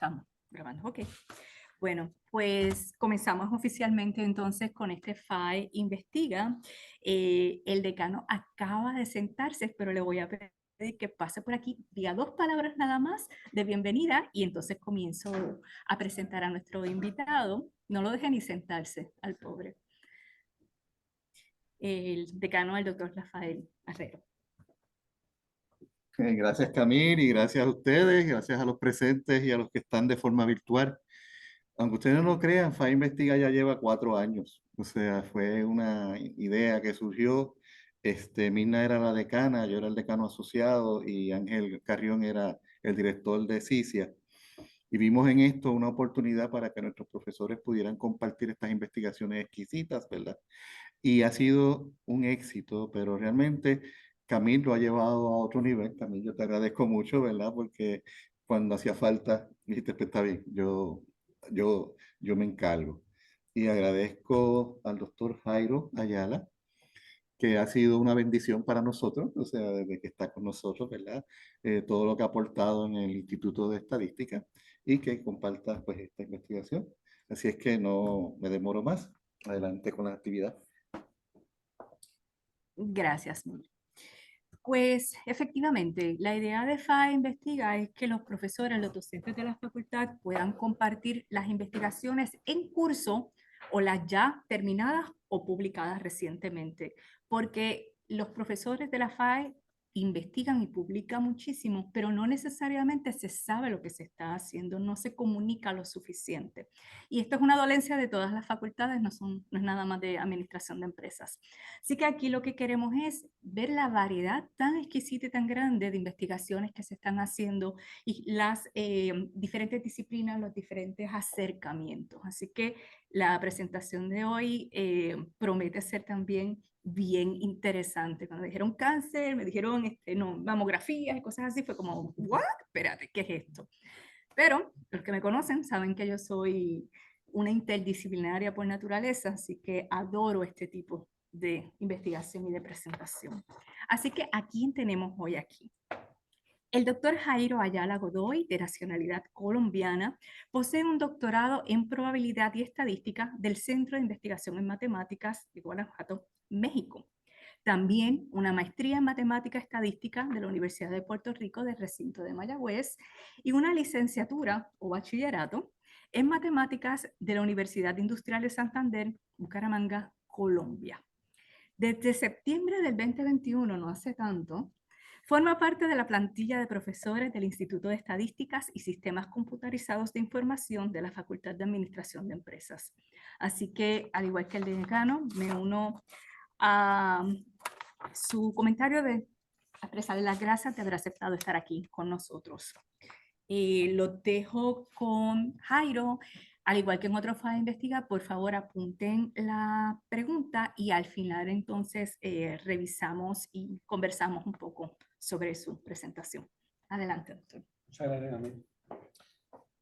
Estamos grabando, ok. Bueno, pues comenzamos oficialmente entonces con este FAE Investiga. El decano acaba de sentarse, pero le voy a pedir que pase por aquí, diga 2 palabras nada más de bienvenida y entonces comienzo a presentar a nuestro invitado. No lo deje ni sentarse al pobre. El decano, el doctor Rafael Arrero. Gracias, Camil, y gracias a ustedes, gracias a los presentes y a los que están de forma virtual. Aunque ustedes no lo crean, FAE Investiga ya lleva 4 años. O sea, fue una idea que surgió. Mirna era la decana, yo era el decano asociado y Ángel Carrión era el director de CICIA. Y vimos en esto una oportunidad para que nuestros profesores pudieran compartir estas investigaciones exquisitas, ¿verdad? Y ha sido un éxito, pero realmente Camil lo ha llevado a otro nivel. Camil, yo te agradezco mucho, ¿verdad? Porque cuando hacía falta, dijiste, pues está bien, yo me encargo. Y agradezco al doctor Jairo Ayala, que ha sido una bendición para nosotros, o sea, desde que está con nosotros, ¿verdad? Todo lo que ha aportado en el Instituto de Estadística y que comparta pues esta investigación. Así es que no me demoro más. Adelante con la actividad. Gracias, Miguel. Pues efectivamente, la idea de FAE Investiga es que los profesores, los docentes de la facultad puedan compartir las investigaciones en curso o las ya terminadas o publicadas recientemente, porque los profesores de la FAE investigan y publican muchísimo, pero no necesariamente se sabe lo que se está haciendo, no se comunica lo suficiente. Y esto es una dolencia de todas las facultades, no es nada más de administración de empresas. Así que aquí lo que queremos es ver la variedad tan exquisita y tan grande de investigaciones que se están haciendo y las diferentes disciplinas, los diferentes acercamientos. Así que la presentación de hoy promete ser también bien interesante. Cuando me dijeron cáncer, me dijeron no, mamografías y cosas así, fue como, ¿what? Espérate, ¿qué es esto? Pero los que me conocen saben que yo soy una interdisciplinaria por naturaleza, así que adoro este tipo de investigación y de presentación. Así que ¿a quién tenemos hoy aquí? El doctor Jairo Ayala Godoy, de nacionalidad colombiana, posee un doctorado en probabilidad y estadística del Centro de Investigación en Matemáticas de Guanajuato, México. También una maestría en matemática estadística de la Universidad de Puerto Rico del recinto de Mayagüez y una licenciatura o bachillerato en matemáticas de la Universidad Industrial de Santander, Bucaramanga, Colombia. Desde septiembre del 2021, no hace tanto, forma parte de la plantilla de profesores del Instituto de Estadísticas y Sistemas Computarizados de Información de la Facultad de Administración de Empresas. Así que, al igual que el decano, me uno a su comentario de expresarle las gracias de haber aceptado estar aquí con nosotros. Lo dejo con Jairo. Al igual que en otro FAE Investiga, por favor apunten la pregunta y al final entonces revisamos y conversamos un poco sobre su presentación. Adelante, doctor. Muchas gracias, Amén.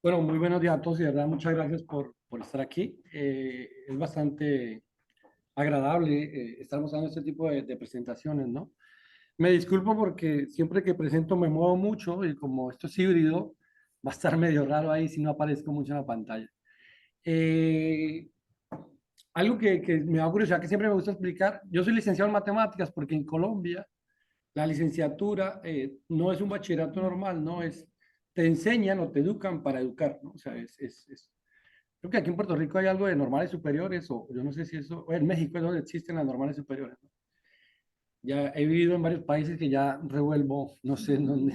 Bueno, muy buenos días a todos y de verdad muchas gracias por estar aquí. Es bastante agradable estar mostrando este tipo de presentaciones, ¿no? Me disculpo porque siempre que presento me muevo mucho y como esto es híbrido, va a estar medio raro ahí si no aparezco mucho en la pantalla. Algo que me da curiosidad, que siempre me gusta explicar, yo soy licenciado en matemáticas porque en Colombia la licenciatura no es un bachillerato normal, no es, te enseñan o te educan para educar, ¿no? O sea, creo que aquí en Puerto Rico hay algo de normales superiores, o yo no sé si eso, o en México es donde existen las normales superiores, ¿no? Ya he vivido en varios países que ya revuelvo, no sé en dónde.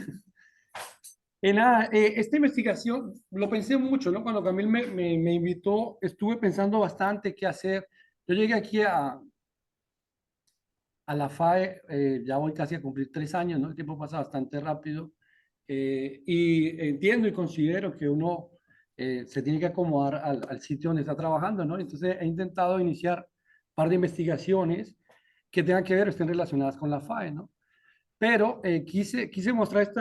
Nada, esta investigación lo pensé mucho, ¿no? Cuando Camil me invitó, estuve pensando bastante qué hacer. Yo llegué aquí a la FAE, ya voy casi a cumplir 3 años, ¿no? El tiempo pasa bastante rápido. Y entiendo y considero que uno se tiene que acomodar al sitio donde está trabajando, ¿no? Entonces he intentado iniciar un par de investigaciones que tengan que ver, estén relacionadas con la FAE, ¿no? Pero quise mostrar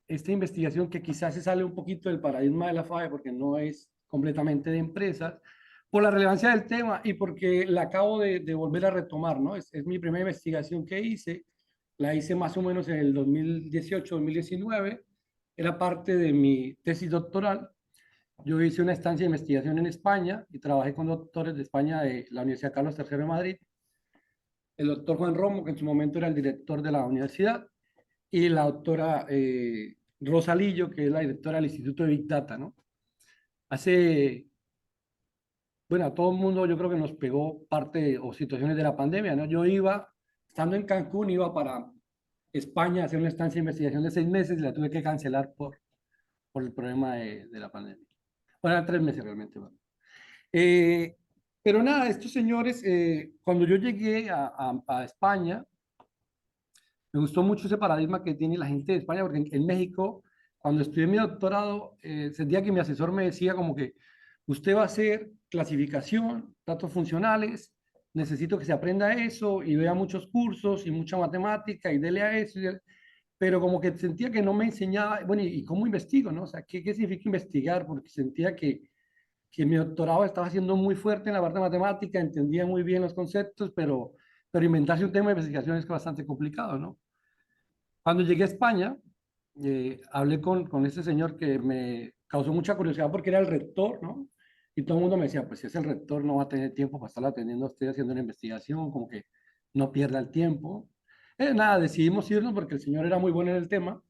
esta investigación que quizás se sale un poquito del paradigma de la FAE porque no es completamente de empresas, por la relevancia del tema y porque la acabo de volver a retomar, ¿no? Es mi primera investigación que hice, la hice más o menos en el 2018-2019, era parte de mi tesis doctoral. Yo hice una estancia de investigación en España y trabajé con doctores de España de la Universidad Carlos III de Madrid, el doctor Juan Romo, que en su momento era el director de la universidad, y la doctora Rosa Lillo, que es la directora del Instituto de Big Data, ¿no? Hace, bueno, a todo el mundo yo creo que nos pegó parte o situaciones de la pandemia, ¿no? Yo iba, estando en Cancún, iba para España a hacer una estancia de investigación de 6 meses y la tuve que cancelar por el problema de la pandemia. Bueno, eran 3 meses realmente. Bueno. Eh, pero nada, estos señores, cuando yo llegué a España, me gustó mucho ese paradigma que tiene la gente de España, porque en México, cuando estudié mi doctorado, sentía que mi asesor me decía como que usted va a hacer clasificación, datos funcionales, necesito que se aprenda eso y vea muchos cursos y mucha matemática y dele a eso. Pero como que sentía que no me enseñaba, bueno, ¿y cómo investigo, no? O sea, ¿qué significa investigar? Porque sentía que mi doctorado estaba siendo muy fuerte en la parte de matemática, entendía muy bien los conceptos, pero inventarse un tema de investigación es bastante complicado, ¿no? Cuando llegué a España, hablé con este señor que me causó mucha curiosidad porque era el rector, ¿no? Y todo el mundo me decía, pues si es el rector no va a tener tiempo para estar atendiendo a usted haciendo una investigación, como que no pierda el tiempo. Nada, decidimos irnos porque el señor era muy bueno en el tema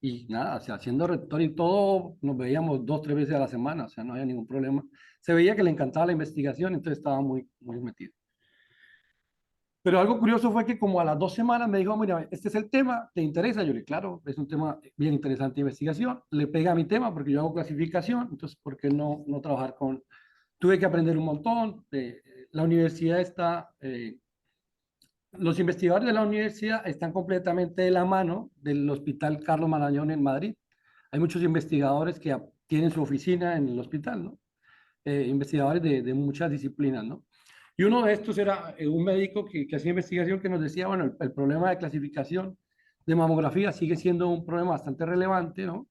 y nada, o sea, siendo rector y todo, nos veíamos 2, 3 veces a la semana, o sea, no había ningún problema. Se veía que le encantaba la investigación, entonces estaba muy metido. Pero algo curioso fue que como a las 2 semanas me dijo, mira, este es el tema, ¿te interesa? Yo le dije, claro, es un tema bien interesante de investigación, le pega a mi tema porque yo hago clasificación, entonces, ¿por qué no trabajar con...? Tuve que aprender un montón, la universidad está, los investigadores de la universidad están completamente de la mano del Hospital Carlos Marañón en Madrid. Hay muchos investigadores que tienen su oficina en el hospital, ¿no? Investigadores de muchas disciplinas, ¿no? Y uno de estos era un médico que hacía investigación que nos decía, bueno, el problema de clasificación de mamografía sigue siendo un problema bastante relevante, ¿no?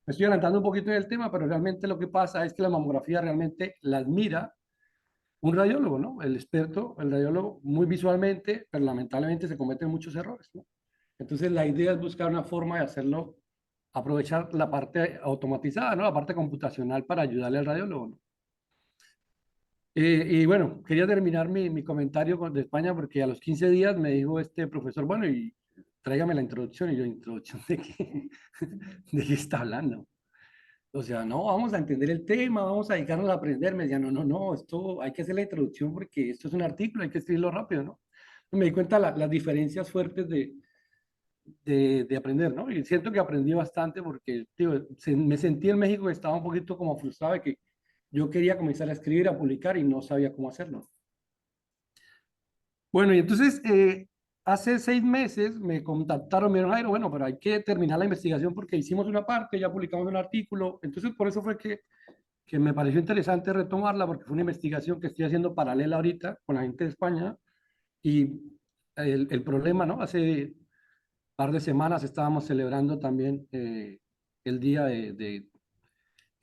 Me estoy adelantando un poquito en el tema, pero realmente lo que pasa es que la mamografía realmente la admira un radiólogo, ¿no? El experto, el radiólogo, muy visualmente, pero lamentablemente se cometen muchos errores, ¿no? Entonces la idea es buscar una forma de hacerlo, aprovechar la parte automatizada, ¿no? La parte computacional para ayudarle al radiólogo, ¿no? Y bueno, quería terminar mi comentario de España porque a los 15 días me dijo este profesor, bueno, y tráigame la introducción. Y yo, ¿introducción de qué? ¿De qué está hablando? O sea, no, vamos a entender el tema, vamos a dedicarnos a aprender. Me decía, no, esto hay que hacer la introducción porque esto es un artículo, hay que escribirlo rápido, ¿no? Me di cuenta las diferencias fuertes de aprender, ¿no? Y siento que aprendí bastante porque, tío, me sentí en México que estaba un poquito como frustrado de que yo quería comenzar a escribir, a publicar y no sabía cómo hacerlo. Bueno, y entonces hace 6 meses me contactaron, me dijeron, Jairo, bueno, pero hay que terminar la investigación porque hicimos una parte, ya publicamos un artículo. Entonces, por eso fue que me pareció interesante retomarla porque fue una investigación que estoy haciendo paralela ahorita con la gente de España. Y el problema, ¿no? Hace un par de semanas estábamos celebrando también el día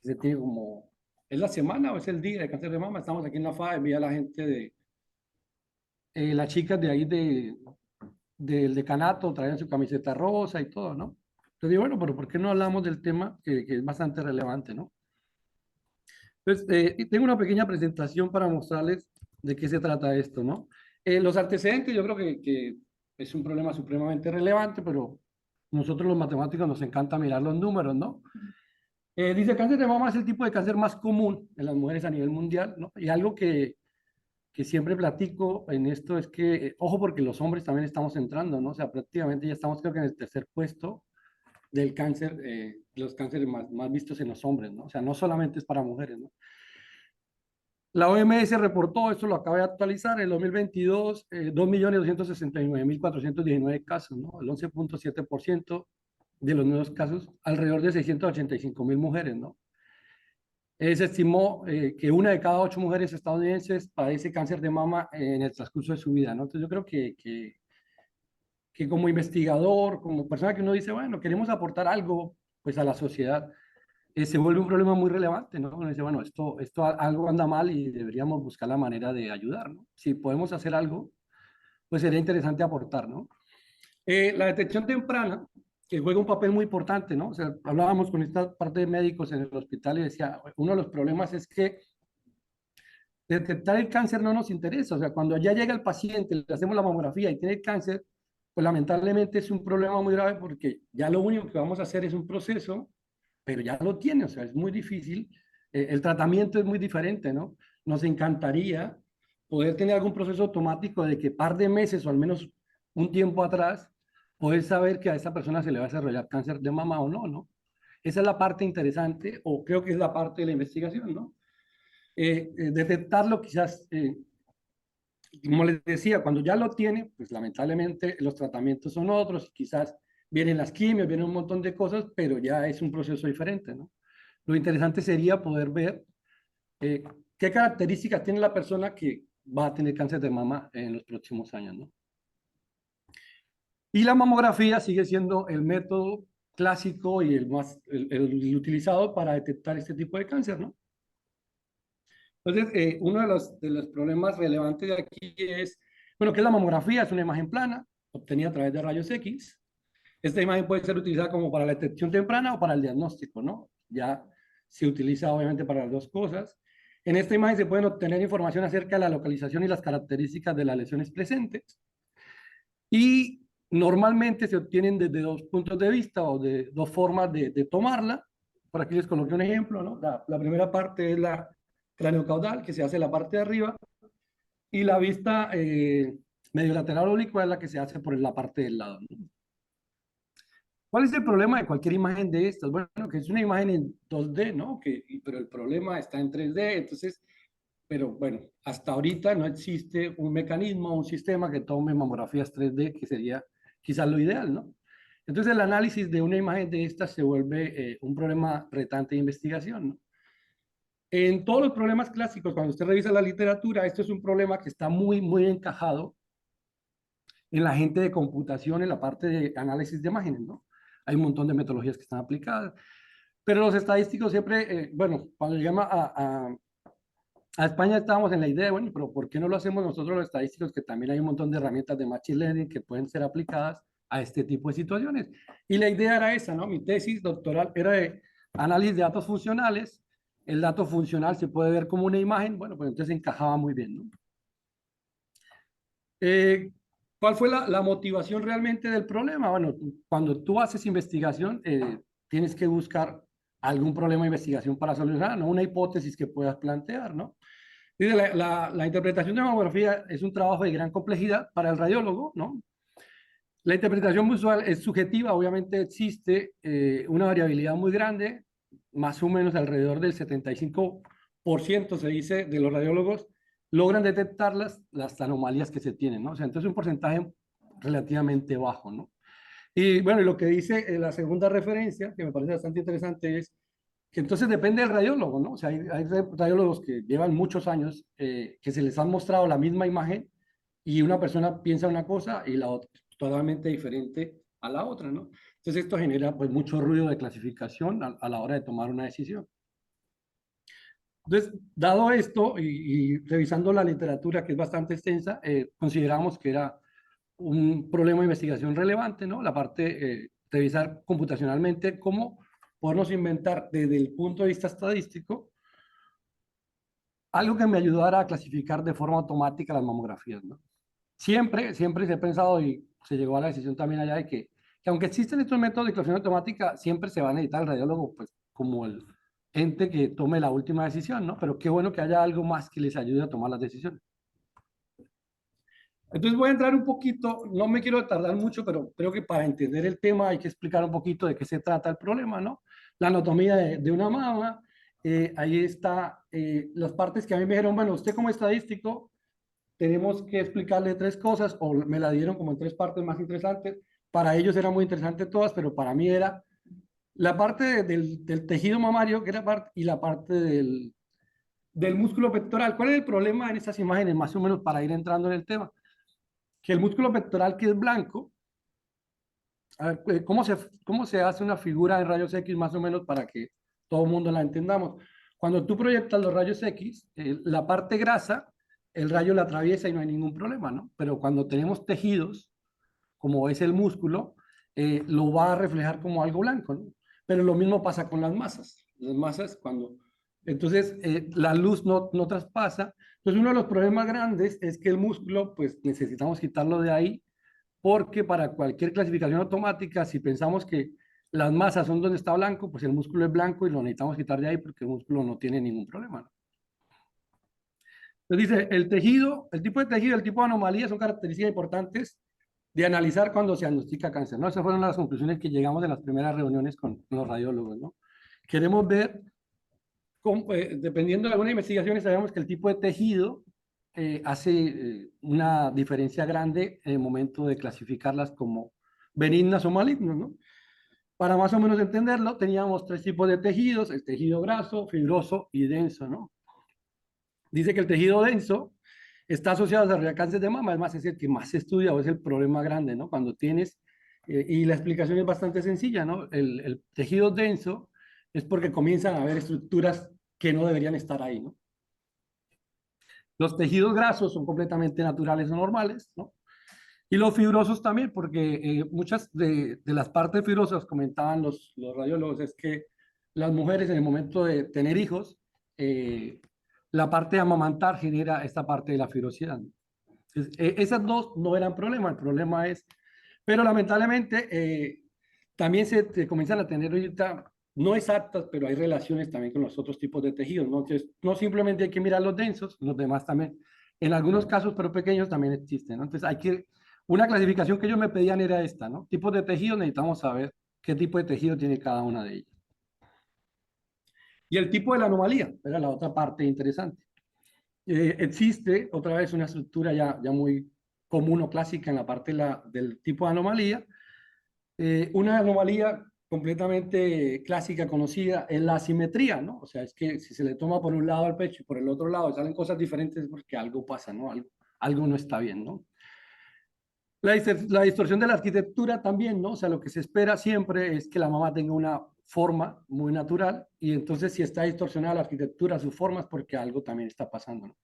se tiene como, ¿es la semana o es el día de cáncer de mama? Estamos aquí en la FAE, vi a la gente las chicas de ahí del decanato traían su camiseta rosa y todo, ¿no? Entonces digo, bueno, pero ¿por qué no hablamos del tema que es bastante relevante, ¿no? Entonces, tengo una pequeña presentación para mostrarles de qué se trata esto, ¿no? Los antecedentes yo creo que es un problema supremamente relevante, pero nosotros los matemáticos nos encanta mirar los números, ¿no? Dice, cáncer de mama es el tipo de cáncer más común en las mujeres a nivel mundial, ¿no? Y algo que siempre platico en esto es que, ojo, porque los hombres también estamos entrando, ¿no? O sea, prácticamente ya estamos creo que en el tercer puesto del cáncer, los cánceres más vistos en los hombres, ¿no? O sea, no solamente es para mujeres, ¿no? La OMS reportó, esto lo acaba de actualizar, en el 2022, 2.269.419 casos, ¿no? El 11.7% de los nuevos casos, alrededor de 685.000 mujeres, ¿no? Se estimó que 1 de cada 8 mujeres estadounidenses padece cáncer de mama en el transcurso de su vida, ¿no? Entonces yo creo que como investigador, como persona que uno dice, bueno, queremos aportar algo pues a la sociedad, se vuelve un problema muy relevante, ¿no? Uno dice, bueno, esto algo anda mal y deberíamos buscar la manera de ayudar, ¿no? Si podemos hacer algo, pues sería interesante aportar, ¿no? La detección temprana que juega un papel muy importante, ¿no? O sea, hablábamos con esta parte de médicos en el hospital y decía, uno de los problemas es que detectar el cáncer no nos interesa. O sea, cuando ya llega el paciente, le hacemos la mamografía y tiene cáncer, pues lamentablemente es un problema muy grave porque ya lo único que vamos a hacer es un proceso, pero ya lo tiene, o sea, es muy difícil. El tratamiento es muy diferente, ¿no? Nos encantaría poder tener algún proceso automático de que par de meses o al menos un tiempo atrás, poder saber que a esa persona se le va a desarrollar cáncer de mama o no, ¿no? Esa es la parte interesante, o creo que es la parte de la investigación, ¿no? Detectarlo quizás, como les decía, cuando ya lo tiene, pues lamentablemente los tratamientos son otros, quizás vienen las quimios, vienen un montón de cosas, pero ya es un proceso diferente, ¿no? Lo interesante sería poder ver eh, qué características tiene la persona que va a tener cáncer de mama en los próximos años, ¿no? Y la mamografía sigue siendo el método clásico y el más el utilizado para detectar este tipo de cáncer, ¿no? Entonces, uno de los problemas relevantes de aquí es, bueno, ¿qué es la mamografía? Es una imagen plana obtenida a través de rayos X. Esta imagen puede ser utilizada como para la detección temprana o para el diagnóstico, ¿no? Ya se utiliza obviamente para las dos cosas. En esta imagen se pueden obtener información acerca de la localización y las características de las lesiones presentes. Y normalmente se obtienen desde dos puntos de vista o de dos formas de tomarla. Por aquí les coloqué un ejemplo, ¿no? La primera parte es la craneocaudal, que se hace en la parte de arriba, y la vista medio lateral oblicua es la que se hace por la parte del lado, ¿no? ¿Cuál es el problema de cualquier imagen de estas? Bueno, que es una imagen en 2D, ¿no? Pero el problema está en 3D, entonces, pero bueno, hasta ahorita no existe un mecanismo, un sistema que tome mamografías 3D, que sería quizás lo ideal, ¿no? Entonces el análisis de una imagen de estas se vuelve un problema retante de investigación, ¿no? En todos los problemas clásicos, cuando usted revisa la literatura, esto es un problema que está muy encajado en la gente de computación, en la parte de análisis de imágenes, ¿no? Hay un montón de metodologías que están aplicadas, pero los estadísticos siempre, bueno, cuando llegamos a España estábamos en la idea de, bueno, pero ¿por qué no lo hacemos nosotros los estadísticos, que también hay un montón de herramientas de Machine Learning que pueden ser aplicadas a este tipo de situaciones? Y la idea era esa, ¿no? Mi tesis doctoral era de análisis de datos funcionales. El dato funcional se puede ver como una imagen, bueno, pues entonces encajaba muy bien, ¿no? ¿Cuál fue la motivación realmente del problema? Bueno, cuando tú haces investigación, tienes que buscar algún problema de investigación para solucionar, no una hipótesis que puedas plantear, ¿no? Dice, la interpretación de mamografía es un trabajo de gran complejidad para el radiólogo, ¿no? La interpretación visual es subjetiva, obviamente existe una variabilidad muy grande, más o menos alrededor del 75% se dice de los radiólogos logran detectar las anomalías que se tienen, ¿no? O sea, entonces un porcentaje relativamente bajo, ¿no? Y bueno, y lo que dice la segunda referencia, que me parece bastante interesante, es que entonces depende del radiólogo, ¿no? O sea, hay radiólogos que llevan muchos años que se les han mostrado la misma imagen y una persona piensa una cosa y la otra totalmente diferente a la otra, ¿no? Entonces esto genera pues mucho ruido de clasificación a la hora de tomar una decisión. Entonces, dado esto y revisando la literatura que es bastante extensa, consideramos que era un problema de investigación relevante, ¿no? La parte, revisar computacionalmente cómo podernos inventar desde el punto de vista estadístico algo que me ayudara a clasificar de forma automática las mamografías, ¿no? Siempre se ha pensado y se llegó a la decisión también allá de que aunque existen estos métodos de clasificación automática, siempre se va a necesitar el radiólogo, pues, como el ente que tome la última decisión, ¿no? Pero qué bueno que haya algo más que les ayude a tomar las decisiones. Entonces voy a entrar un poquito, no me quiero tardar mucho, pero creo que para entender el tema hay que explicar un poquito de qué se trata el problema, ¿no? La anatomía de una mama, ahí está las partes que a mí me dijeron, bueno, usted como estadístico, tenemos que explicarle tres cosas, o me la dieron como en tres partes más interesantes. Para ellos eran muy interesantes todas, pero para mí era la parte del tejido mamario, que era parte, y la parte del músculo pectoral. ¿Cuál es el problema en estas imágenes, más o menos, para ir entrando en el tema? Que el músculo pectoral, que es blanco, a ver, ¿cómo se hace una figura en rayos X más o menos para que todo el mundo la entendamos? Cuando tú proyectas los rayos X, la parte grasa, el rayo la atraviesa y no hay ningún problema, ¿no? Pero cuando tenemos tejidos, como es el músculo, lo va a reflejar como algo blanco, ¿no? Pero lo mismo pasa con las masas. Las masas cuando... Entonces, la luz no traspasa. Entonces, uno de los problemas grandes es que el músculo, pues necesitamos quitarlo de ahí, porque para cualquier clasificación automática, si pensamos que las masas son donde está blanco, pues el músculo es blanco y lo necesitamos quitar de ahí porque el músculo no tiene ningún problema, ¿no? Entonces dice, el tejido, el tipo de tejido, el tipo de anomalía son características importantes de analizar cuando se diagnostica cáncer, ¿no? Esas fueron las conclusiones que llegamos en las primeras reuniones con los radiólogos, ¿no? Queremos ver, dependiendo de algunas investigaciones, sabemos que el tipo de tejido hace una diferencia grande en el momento de clasificarlas como benignas o malignas, ¿no? Para más o menos entenderlo, teníamos tres tipos de tejidos, el tejido graso, fibroso y denso, ¿no? Dice que el tejido denso está asociado a desarrollar cáncer de mama, es más, es el que más se estudia o es el problema grande, ¿no? Cuando tienes, y la explicación es bastante sencilla, ¿no? El tejido denso es porque comienzan a haber estructuras que no deberían estar ahí, ¿no? Los tejidos grasos son completamente naturales o normales, ¿no? Y los fibrosos también, porque muchas de las partes fibrosas, comentaban los radiólogos, es que las mujeres en el momento de tener hijos, la parte de amamantar genera esta parte de la fibrosidad. Entonces, esas dos no eran problema, el problema es, pero lamentablemente también se comienzan a tener ahorita, no exactas, pero hay relaciones también con los otros tipos de tejidos, ¿no? Entonces, no simplemente hay que mirar los densos, los demás también, en algunos casos, pero pequeños, también existen, ¿no? Entonces, hay que, una clasificación que ellos me pedían era esta, ¿no? Tipos de tejidos, necesitamos saber qué tipo de tejido tiene cada una de ellas. Y el tipo de la anomalía, era la otra parte interesante. Existe otra vez una estructura ya muy común o clásica en la parte del tipo de anomalía. Una anomalía completamente clásica, conocida, es la asimetría, ¿no? O sea, es que si se le toma por un lado al pecho y por el otro lado salen cosas diferentes porque algo pasa, ¿no? Algo no está bien, ¿no? La distorsión de la arquitectura también, ¿no? O sea, lo que se espera siempre es que la mamá tenga una forma muy natural y entonces si está distorsionada la arquitectura, sus formas, porque algo también está pasando, ¿no?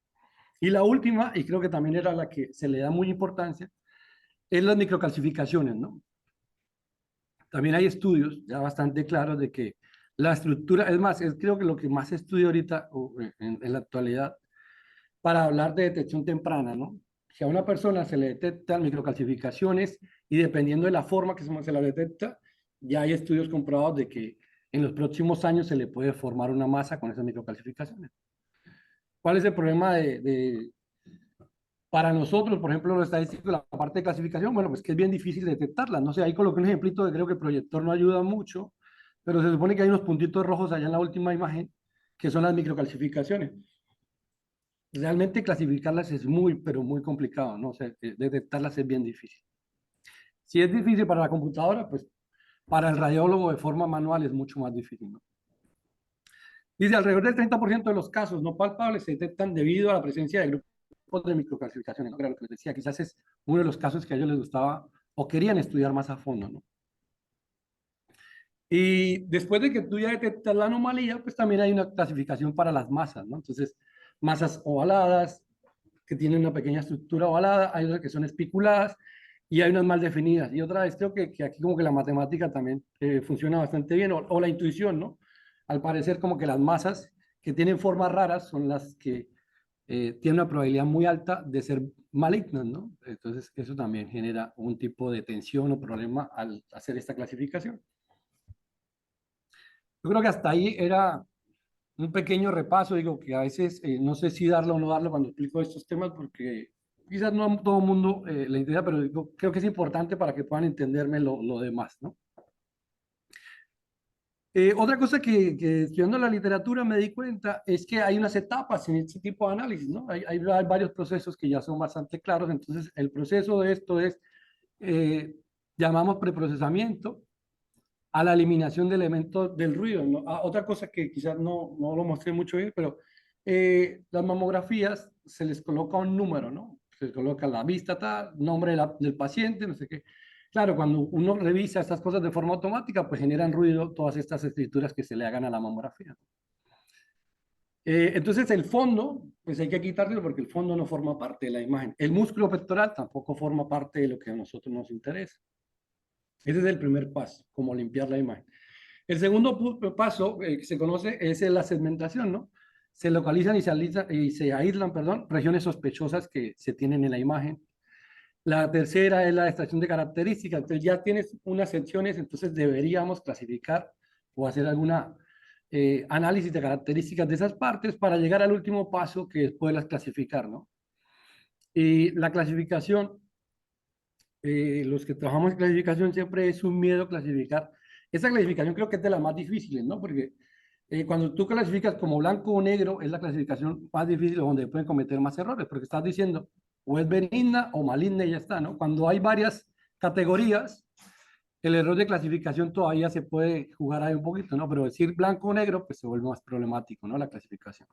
Y la última, y creo que también era la que se le da mucha importancia, es las microcalcificaciones, ¿no? También hay estudios ya bastante claros de que la estructura, es más, creo que lo que más se estudia ahorita en la actualidad para hablar de detección temprana, ¿no? Si a una persona se le detectan microcalcificaciones y dependiendo de la forma que se la detecta, ya hay estudios comprobados de que en los próximos años se le puede formar una masa con esas microcalcificaciones. ¿Cuál es el problema para nosotros, por ejemplo, lo estadístico, la parte de clasificación? Bueno, pues que es bien difícil detectarla. No sé, ahí coloqué un ejemplito que creo que el proyector no ayuda mucho, pero se supone que hay unos puntitos rojos allá en la última imagen, que son las microcalcificaciones. Realmente clasificarlas es muy, pero muy complicado, ¿no? O sea, detectarlas es bien difícil. Si es difícil para la computadora, pues para el radiólogo de forma manual es mucho más difícil, ¿no? Dice, alrededor del 30% de los casos no palpables se detectan debido a la presencia de grupos de microcalcificaciones, ¿no? Era lo que les decía, quizás es uno de los casos que a ellos les gustaba o querían estudiar más a fondo, ¿no? Y después de que tú ya detectas la anomalía, pues también hay una clasificación para las masas, ¿no? Entonces, masas ovaladas, que tienen una pequeña estructura ovalada, hay otras que son espiculadas y hay unas mal definidas. Y otra vez creo que aquí como que la matemática también funciona bastante bien, o la intuición, ¿no? Al parecer como que las masas que tienen formas raras son las que tienen una probabilidad muy alta de ser malignas, ¿no? Entonces eso también genera un tipo de tensión o problema al hacer esta clasificación. Yo creo que hasta ahí era un pequeño repaso, digo que a veces no sé si darlo o no darlo cuando explico estos temas porque quizás no a todo el mundo le interesa, pero digo, creo que es importante para que puedan entenderme lo demás, ¿no? Otra cosa que estudiando la literatura me di cuenta es que hay unas etapas en este tipo de análisis, ¿no? Hay varios procesos que ya son bastante claros, entonces el proceso de esto es, llamamos preprocesamiento, a la eliminación de elementos del ruido, ¿no? Otra cosa que quizás no lo mostré mucho bien, pero las mamografías se les coloca un número, ¿no? Se les coloca la vista, tal, nombre del paciente, no sé qué. Claro, cuando uno revisa estas cosas de forma automática, pues generan ruido todas estas escrituras que se le hagan a la mamografía. Entonces el fondo, pues hay que quitarlo porque el fondo no forma parte de la imagen. El músculo pectoral tampoco forma parte de lo que a nosotros nos interesa. Ese es el primer paso, como limpiar la imagen. El segundo paso que se conoce es la segmentación, ¿no? Se localizan y se aíslan, perdón, regiones sospechosas que se tienen en la imagen. La tercera es la extracción de características. Entonces ya tienes unas secciones, entonces deberíamos clasificar o hacer alguna análisis de características de esas partes para llegar al último paso que es poderlas clasificar, ¿no? Y la clasificación, los que trabajamos en clasificación siempre es un miedo clasificar. Esa clasificación creo que es de las más difíciles, ¿no? Porque cuando tú clasificas como blanco o negro, es la clasificación más difícil donde pueden cometer más errores, porque estás diciendo o es benigna o maligna y ya está, ¿no? Cuando hay varias categorías, el error de clasificación todavía se puede jugar ahí un poquito, ¿no? Pero decir blanco o negro, pues se vuelve más problemático, ¿no? La clasificación.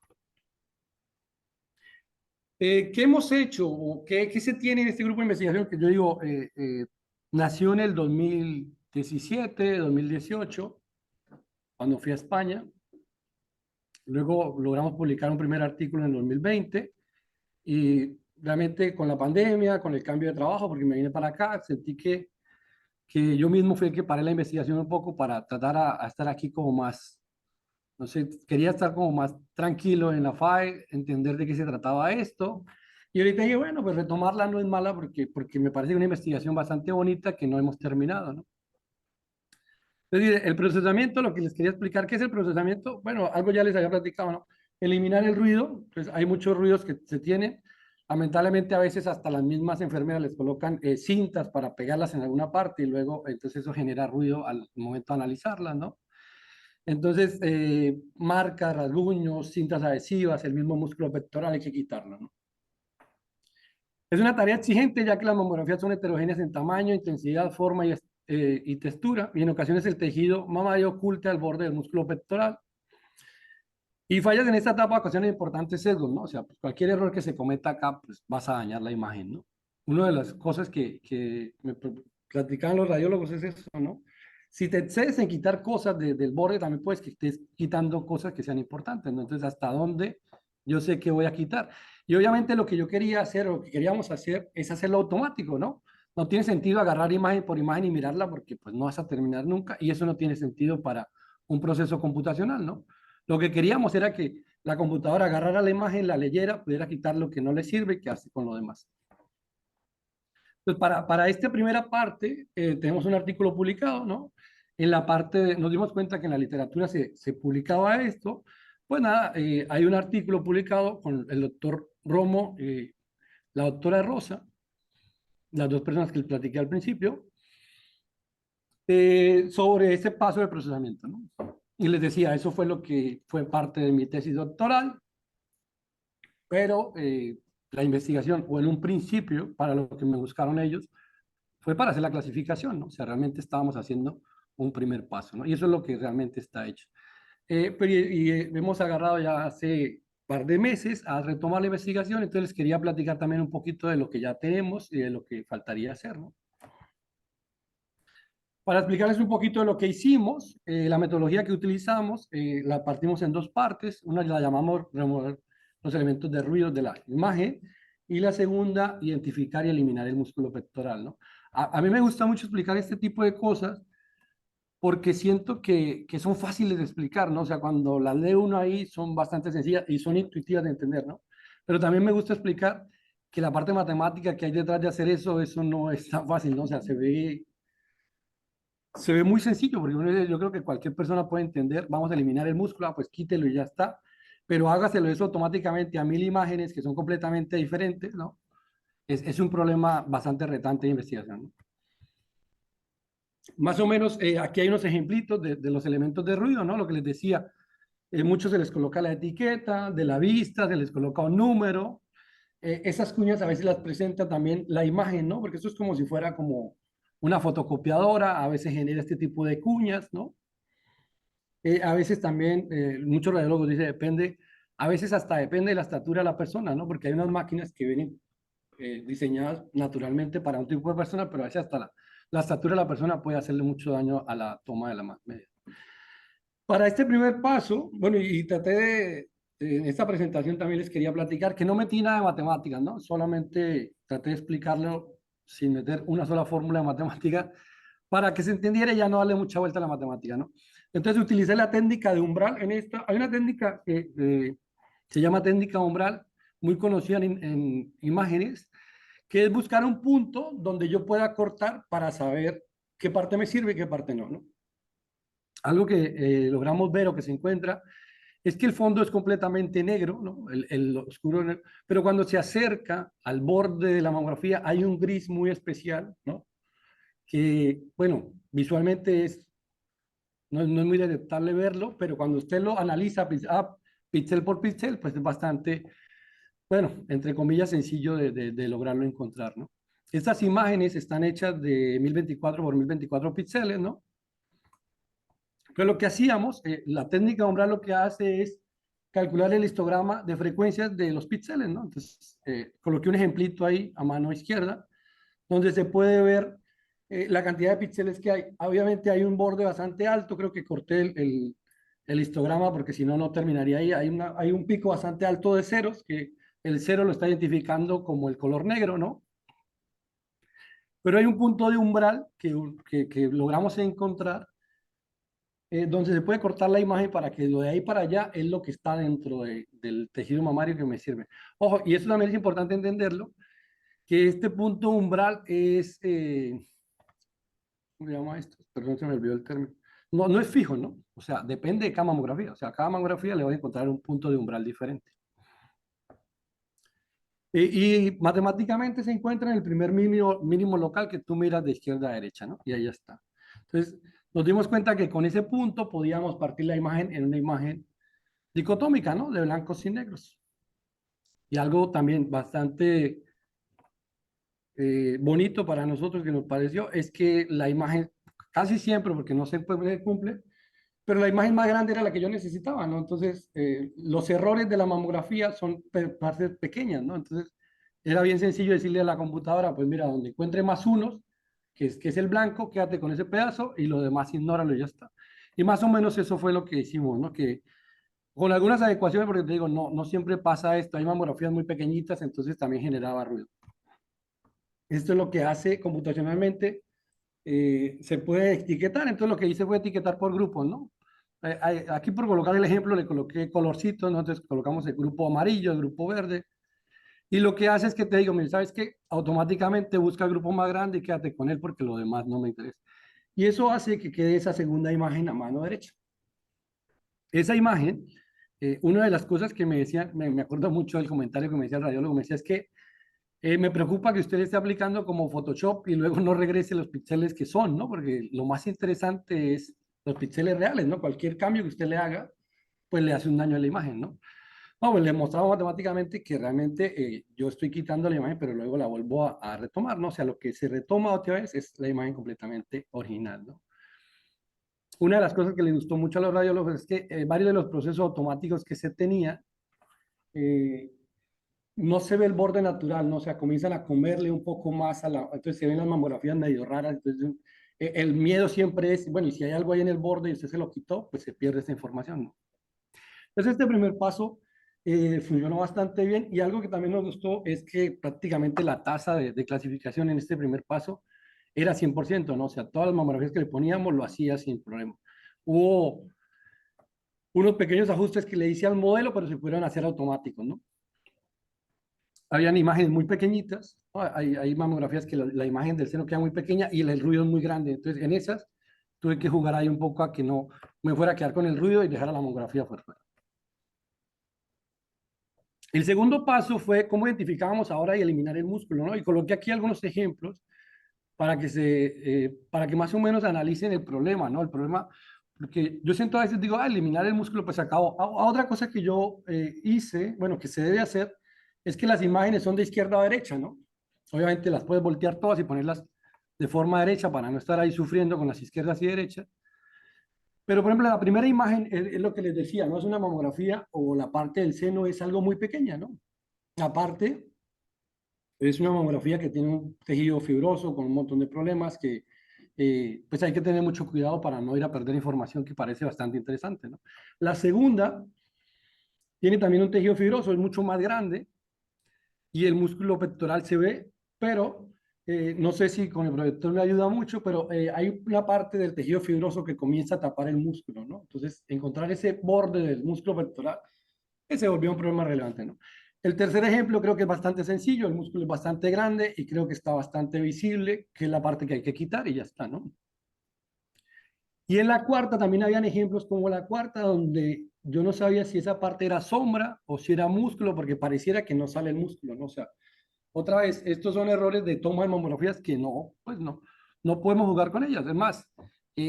¿Qué hemos hecho o qué se tiene en este grupo de investigación que yo digo nació en el 2017, 2018, cuando fui a España? Luego logramos publicar un primer artículo en el 2020 y realmente con la pandemia, con el cambio de trabajo, porque me vine para acá, sentí que yo mismo fui el que paré la investigación un poco para tratar a estar aquí como más, no sé, quería estar como más tranquilo en la FAE, entender de qué se trataba esto. Y ahorita dije, bueno, pues retomarla no es mala porque me parece una investigación bastante bonita que no hemos terminado, ¿no? Entonces, el procesamiento, lo que les quería explicar, ¿qué es el procesamiento? Bueno, algo ya les había platicado, ¿no? Eliminar el ruido, pues hay muchos ruidos que se tienen. Lamentablemente a veces hasta las mismas enfermeras les colocan cintas para pegarlas en alguna parte y luego entonces eso genera ruido al momento de analizarlas, ¿no? Entonces, marcas, rasguños, cintas adhesivas, el mismo músculo pectoral hay que quitarlo, ¿no? Es una tarea exigente ya que las mamografías son heterogéneas en tamaño, intensidad, forma y textura, y en ocasiones el tejido mamario oculta el borde del músculo pectoral. Y fallas en esta etapa ocasionan importantes sesgos, ¿no? O sea, pues cualquier error que se cometa acá, pues vas a dañar la imagen, ¿no? Una de las cosas que me platicaban los radiólogos es eso, ¿no? Si te excedes en quitar cosas del borde, también puedes que estés quitando cosas que sean importantes, ¿no? Entonces, ¿hasta dónde yo sé que voy a quitar? Y obviamente lo que yo quería hacer, o lo que queríamos hacer, es hacerlo automático, ¿no? No tiene sentido agarrar imagen por imagen y mirarla porque pues no vas a terminar nunca y eso no tiene sentido para un proceso computacional, ¿no? Lo que queríamos era que la computadora agarrara la imagen, la leyera, pudiera quitar lo que no le sirve y que hace con lo demás. Pues para esta primera parte tenemos un artículo publicado, ¿no? En la parte, nos dimos cuenta que en la literatura se publicaba esto. Pues nada, hay un artículo publicado con el doctor Romo y la doctora Rosa, las dos personas que les platiqué al principio, sobre ese paso de procesamiento, ¿no? Y les decía, eso fue lo que fue parte de mi tesis doctoral, pero la investigación, o en un principio, para lo que me buscaron ellos, fue para hacer la clasificación, ¿no? O sea, realmente estábamos haciendo un primer paso, ¿no? Y eso es lo que realmente está hecho. Pero hemos agarrado ya hace par de meses a retomar la investigación, entonces les quería platicar también un poquito de lo que ya tenemos y de lo que faltaría hacer, ¿no? Para explicarles un poquito de lo que hicimos, la metodología que utilizamos la partimos en dos partes. Una la llamamos remover los elementos de ruido de la imagen y la segunda, identificar y eliminar el músculo pectoral, ¿no? A mí me gusta mucho explicar este tipo de cosas porque siento que son fáciles de explicar, ¿no? O sea, cuando las lee uno ahí son bastante sencillas y son intuitivas de entender, ¿no? Pero también me gusta explicar que la parte matemática que hay detrás de hacer eso no es tan fácil, ¿no? O sea, se ve muy sencillo, porque yo creo que cualquier persona puede entender, vamos a eliminar el músculo, pues quítelo y ya está, pero hágaselo eso automáticamente a 1000 imágenes que son completamente diferentes, ¿no? Es un problema bastante retante de investigación, ¿no? Más o menos, aquí hay unos ejemplitos de los elementos de ruido, ¿no? Lo que les decía, muchos se les coloca la etiqueta de la vista, se les coloca un número, esas cuñas a veces las presenta también la imagen, ¿no? Porque esto es como si fuera como una fotocopiadora, a veces genera este tipo de cuñas, ¿no? A veces también, muchos radiólogos dicen, depende, a veces hasta depende de la estatura de la persona, ¿no? Porque hay unas máquinas que vienen diseñadas naturalmente para un tipo de persona, pero a veces hasta la estatura de la persona puede hacerle mucho daño a la toma de la medida. Para este primer paso, bueno, y traté en esta presentación también les quería platicar que no metí nada de matemáticas, ¿no? Solamente traté de explicarlo sin meter una sola fórmula de matemática para que se entendiera y ya no darle mucha vuelta a la matemática, ¿no? Entonces utilicé la técnica de umbral. En esta hay una técnica que se llama técnica umbral, muy conocida en imágenes, que es buscar un punto donde yo pueda cortar para saber qué parte me sirve y qué parte no, ¿no? Algo que logramos ver o que se encuentra es que el fondo es completamente negro, ¿no? El oscuro negro, pero cuando se acerca al borde de la mamografía hay un gris muy especial, ¿no? Que, bueno, visualmente no es muy detectable verlo, pero cuando usted lo analiza píxel por píxel, pues es bastante, bueno, entre comillas, sencillo de lograrlo encontrar, ¿no? Estas imágenes están hechas de 1024 por 1024 píxeles, ¿no? Pero lo que hacíamos, la técnica umbral lo que hace es calcular el histograma de frecuencias de los píxeles, ¿no? Entonces, coloqué un ejemplito ahí a mano izquierda, donde se puede ver la cantidad de píxeles que hay. Obviamente hay un borde bastante alto, creo que corté el histograma porque si no, no terminaría ahí. Hay un pico bastante alto de ceros, que el cero lo está identificando como el color negro, ¿no? Pero hay un punto de umbral que logramos encontrar donde se puede cortar la imagen para que lo de ahí para allá es lo que está dentro del tejido mamario que me sirve. Ojo, y eso también es importante entenderlo, que este punto umbral es, ¿cómo se llama esto? Perdón, se me olvidó el término. No es fijo, ¿no? O sea, depende de cada mamografía. O sea, cada mamografía le va a encontrar un punto de umbral diferente. Y matemáticamente se encuentra en el primer mínimo local que tú miras de izquierda a derecha, ¿no? Y ahí está. Entonces, nos dimos cuenta que con ese punto podíamos partir la imagen en una imagen dicotómica, ¿no? De blancos y negros. Y algo también bastante bonito para nosotros que nos pareció es que la imagen, casi siempre, porque no siempre cumple, pero la imagen más grande era la que yo necesitaba, ¿no? Entonces, los errores de la mamografía son partes pequeñas, ¿no? Entonces, era bien sencillo decirle a la computadora, pues mira, donde encuentre más unos, que es el blanco, quédate con ese pedazo y lo demás ignóralo y ya está. Y más o menos eso fue lo que hicimos, ¿no? Que con algunas adecuaciones, porque te digo, no siempre pasa esto, hay mamografías muy pequeñitas, entonces también generaba ruido. Esto es lo que hace computacionalmente, se puede etiquetar, entonces lo que hice fue etiquetar por grupos, ¿no? Aquí por colocar el ejemplo le coloqué colorcitos, ¿no? Entonces colocamos el grupo amarillo, el grupo verde, y lo que hace es que te digo, mira, ¿sabes qué? Automáticamente busca el grupo más grande y quédate con él porque lo demás no me interesa. Y eso hace que quede esa segunda imagen a mano derecha. Esa imagen, una de las cosas que me decían, me acuerdo mucho del comentario que me decía el radiólogo, me decía es que me preocupa que usted le esté aplicando como Photoshop y luego no regrese los píxeles que son, ¿no? Porque lo más interesante es los píxeles reales, ¿no? Cualquier cambio que usted le haga, pues le hace un daño a la imagen, ¿no? No, pues le mostramos matemáticamente que realmente yo estoy quitando la imagen, pero luego la vuelvo a retomar, ¿no? O sea, lo que se retoma otra vez es la imagen completamente original, ¿no? Una de las cosas que le gustó mucho a los radiólogos es que varios de los procesos automáticos que se tenía, eh, no se ve el borde natural, ¿no? O sea, comienzan a comerle un poco más a la... Entonces se ven las mamografías medio raras. Entonces, el miedo siempre es, bueno, y si hay algo ahí en el borde y usted se lo quitó, pues se pierde esa información, ¿no? Entonces este primer paso funcionó bastante bien y algo que también nos gustó es que prácticamente la tasa de clasificación en este primer paso era 100%, ¿no? O sea, todas las mamografías que le poníamos lo hacía sin problema. Hubo unos pequeños ajustes que le hice al modelo, pero se pudieron hacer automáticos, ¿no? Habían imágenes muy pequeñitas, ¿no? Hay mamografías que la imagen del seno queda muy pequeña y el ruido es muy grande. Entonces, en esas tuve que jugar ahí un poco a que no me fuera a quedar con el ruido y dejar a la mamografía fuera. El segundo paso fue cómo identificábamos ahora y eliminar el músculo, ¿no? Y coloqué aquí algunos ejemplos para que más o menos analicen el problema, ¿no? El problema, porque yo siento a veces digo, eliminar el músculo, pues se acabó. Otra cosa que yo hice, bueno, que se debe hacer, es que las imágenes son de izquierda a derecha, ¿no? Obviamente las puedes voltear todas y ponerlas de forma derecha para no estar ahí sufriendo con las izquierdas y derechas. Pero, por ejemplo, la primera imagen es lo que les decía, ¿no? Es una mamografía o la parte del seno es algo muy pequeña, ¿no? Aparte, es una mamografía que tiene un tejido fibroso con un montón de problemas que pues hay que tener mucho cuidado para no ir a perder información que parece bastante interesante, ¿no? La segunda tiene también un tejido fibroso, es mucho más grande y el músculo pectoral se ve, pero No sé si con el proyector me ayuda mucho, pero hay una parte del tejido fibroso que comienza a tapar el músculo, ¿no? Entonces, encontrar ese borde del músculo pectoral, ese volvió un problema relevante, ¿no? El tercer ejemplo creo que es bastante sencillo, el músculo es bastante grande y creo que está bastante visible, que es la parte que hay que quitar y ya está, ¿no? Y en la cuarta también habían ejemplos como la cuarta, donde yo no sabía si esa parte era sombra o si era músculo, porque pareciera que no sale el músculo, ¿no? O sea, otra vez, estos son errores de toma de mamografías que no, pues no podemos jugar con ellas. Es más,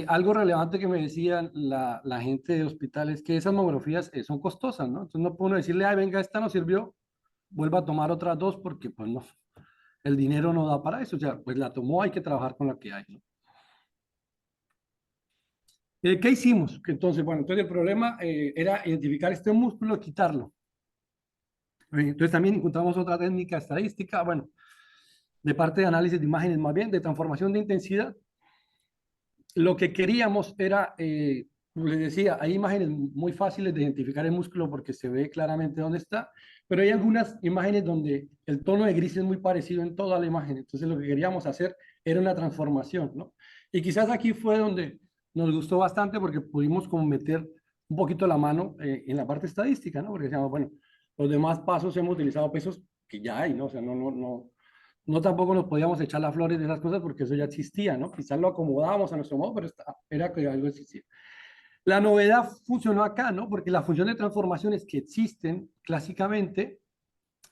algo relevante que me decían la gente de hospital es que esas mamografías son costosas, ¿no? Entonces no puedo uno decirle, ay, venga, esta no sirvió, vuelva a tomar otras dos porque pues no, el dinero no da para eso. O sea, pues la tomó, hay que trabajar con lo que hay, ¿no? ¿Qué hicimos? Que entonces, bueno, entonces el problema era identificar este músculo y quitarlo. Entonces también encontramos otra técnica estadística, bueno, de parte de análisis de imágenes más bien, de transformación de intensidad. Lo que queríamos era, como les decía, hay imágenes muy fáciles de identificar el músculo porque se ve claramente dónde está, pero hay algunas imágenes donde el tono de gris es muy parecido en toda la imagen. Entonces lo que queríamos hacer era una transformación, ¿no? Y quizás aquí fue donde nos gustó bastante porque pudimos como meter un poquito la mano en la parte estadística, ¿no? Porque decíamos, bueno, los demás pasos hemos utilizado pesos que ya hay, ¿no? O sea, no tampoco nos podíamos echar las flores de esas cosas porque eso ya existía, ¿no? Quizás lo acomodábamos a nuestro modo, pero era que algo existía. La novedad funcionó acá, ¿no? Porque la función de transformaciones que existen clásicamente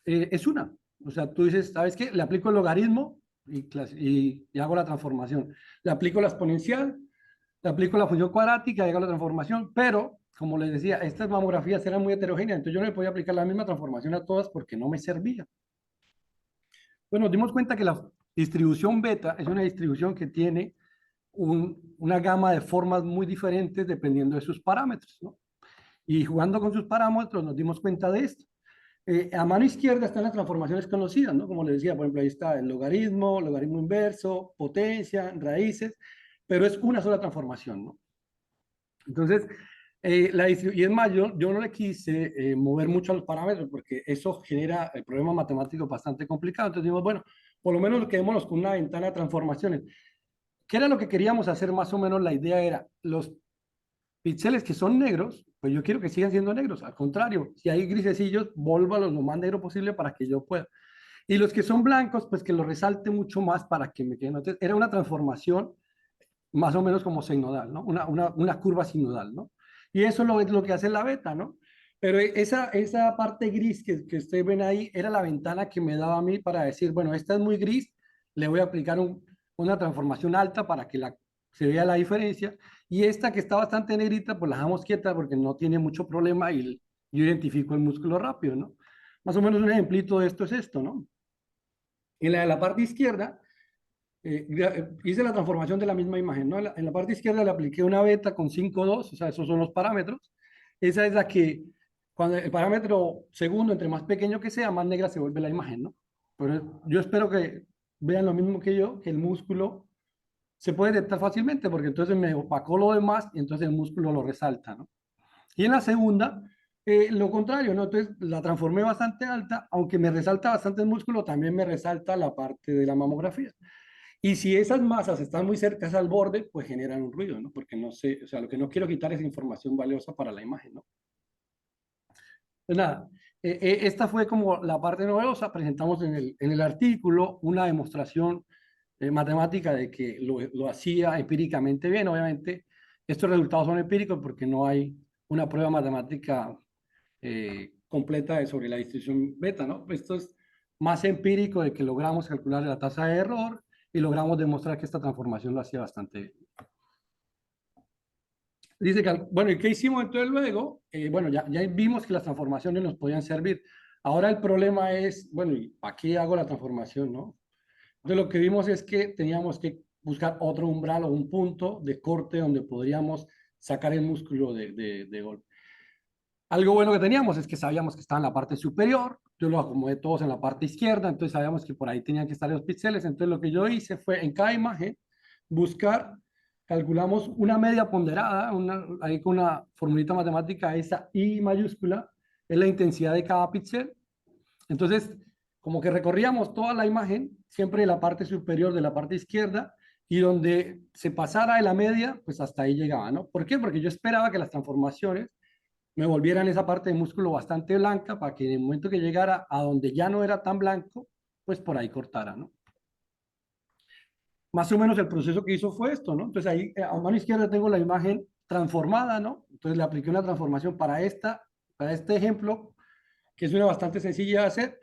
es una. O sea, tú dices, ¿sabes qué? Le aplico el logaritmo y hago la transformación. Le aplico la exponencial, le aplico la función cuadrática y hago la transformación, pero como les decía, estas mamografías eran muy heterogéneas, entonces yo no le podía aplicar la misma transformación a todas porque no me servía. Bueno, nos dimos cuenta que la distribución beta es una distribución que tiene una gama de formas muy diferentes dependiendo de sus parámetros, ¿no? Y jugando con sus parámetros nos dimos cuenta de esto. A mano izquierda están las transformaciones conocidas, ¿no? Como les decía, por ejemplo, ahí está el logaritmo, logaritmo inverso, potencia, raíces, pero es una sola transformación, ¿no? Entonces, y es más, yo no le quise mover mucho a los parámetros porque eso genera el problema matemático bastante complicado. Entonces dijimos, bueno, por lo menos quedémonos con una ventana de transformaciones. ¿Qué era lo que queríamos hacer más o menos? La idea era, los píxeles que son negros, pues yo quiero que sigan siendo negros. Al contrario, si hay grisecillos, vuélvalos lo más negro posible para que yo pueda. Y los que son blancos, pues que lo resalte mucho más para que me queden. Entonces, era una transformación más o menos como sinodal, ¿no? Una curva sinodal, ¿no? Y eso es lo que hace la beta, ¿no? Pero esa parte gris que ustedes ven ahí era la ventana que me daba a mí para decir, bueno, esta es muy gris, le voy a aplicar una transformación alta para que se vea la diferencia. Y esta que está bastante negrita, pues la dejamos quieta porque no tiene mucho problema y yo identifico el músculo rápido, ¿no? Más o menos un ejemplito de esto es esto, ¿no? En la parte izquierda, hice la transformación de la misma imagen, ¿no? En la parte izquierda le apliqué una beta con 5,2, o sea, esos son los parámetros. Esa es la que, cuando el parámetro segundo, entre más pequeño que sea, más negra se vuelve la imagen, ¿no? Pero yo espero que vean lo mismo que yo, que el músculo se puede detectar fácilmente, porque entonces me opacó lo demás y entonces el músculo lo resalta, ¿no? Y en la segunda, lo contrario, ¿no? Entonces la transformé bastante alta, aunque me resalta bastante el músculo, también me resalta la parte de la mamografía. Y si esas masas están muy cercas al borde, pues generan un ruido, ¿no? Porque no sé, o sea, lo que no quiero quitar es información valiosa para la imagen, ¿no? Pues nada, esta fue como la parte novedosa. Presentamos en el artículo una demostración matemática de que lo hacía empíricamente bien. Obviamente, estos resultados son empíricos porque no hay una prueba matemática completa sobre la distribución beta, ¿no? Esto es más empírico de que logramos calcular la tasa de error y logramos demostrar que esta transformación lo hacía bastante bien. Dice que, bueno, ¿y qué hicimos entonces luego? Bueno, ya vimos que las transformaciones nos podían servir. Ahora el problema es, bueno, ¿y para qué hago la transformación, no? Entonces lo que vimos es que teníamos que buscar otro umbral o un punto de corte donde podríamos sacar el músculo de golpe. Algo bueno que teníamos es que sabíamos que estaba en la parte superior, yo lo acomodé todos en la parte izquierda, entonces sabíamos que por ahí tenían que estar los píxeles, entonces lo que yo hice fue en cada imagen buscar, calculamos una media ponderada, ahí con una formulita matemática, esa I mayúscula es la intensidad de cada píxel, entonces como que recorríamos toda la imagen, siempre la parte superior de la parte izquierda, y donde se pasara de la media, pues hasta ahí llegaba, ¿no? ¿Por qué? Porque yo esperaba que las transformaciones me volvieran esa parte de músculo bastante blanca para que en el momento que llegara a donde ya no era tan blanco, pues por ahí cortara, ¿no? Más o menos el proceso que hizo fue esto, ¿no? Entonces ahí a mano izquierda tengo la imagen transformada, ¿no? Entonces le apliqué una transformación para este ejemplo, que es una bastante sencilla de hacer.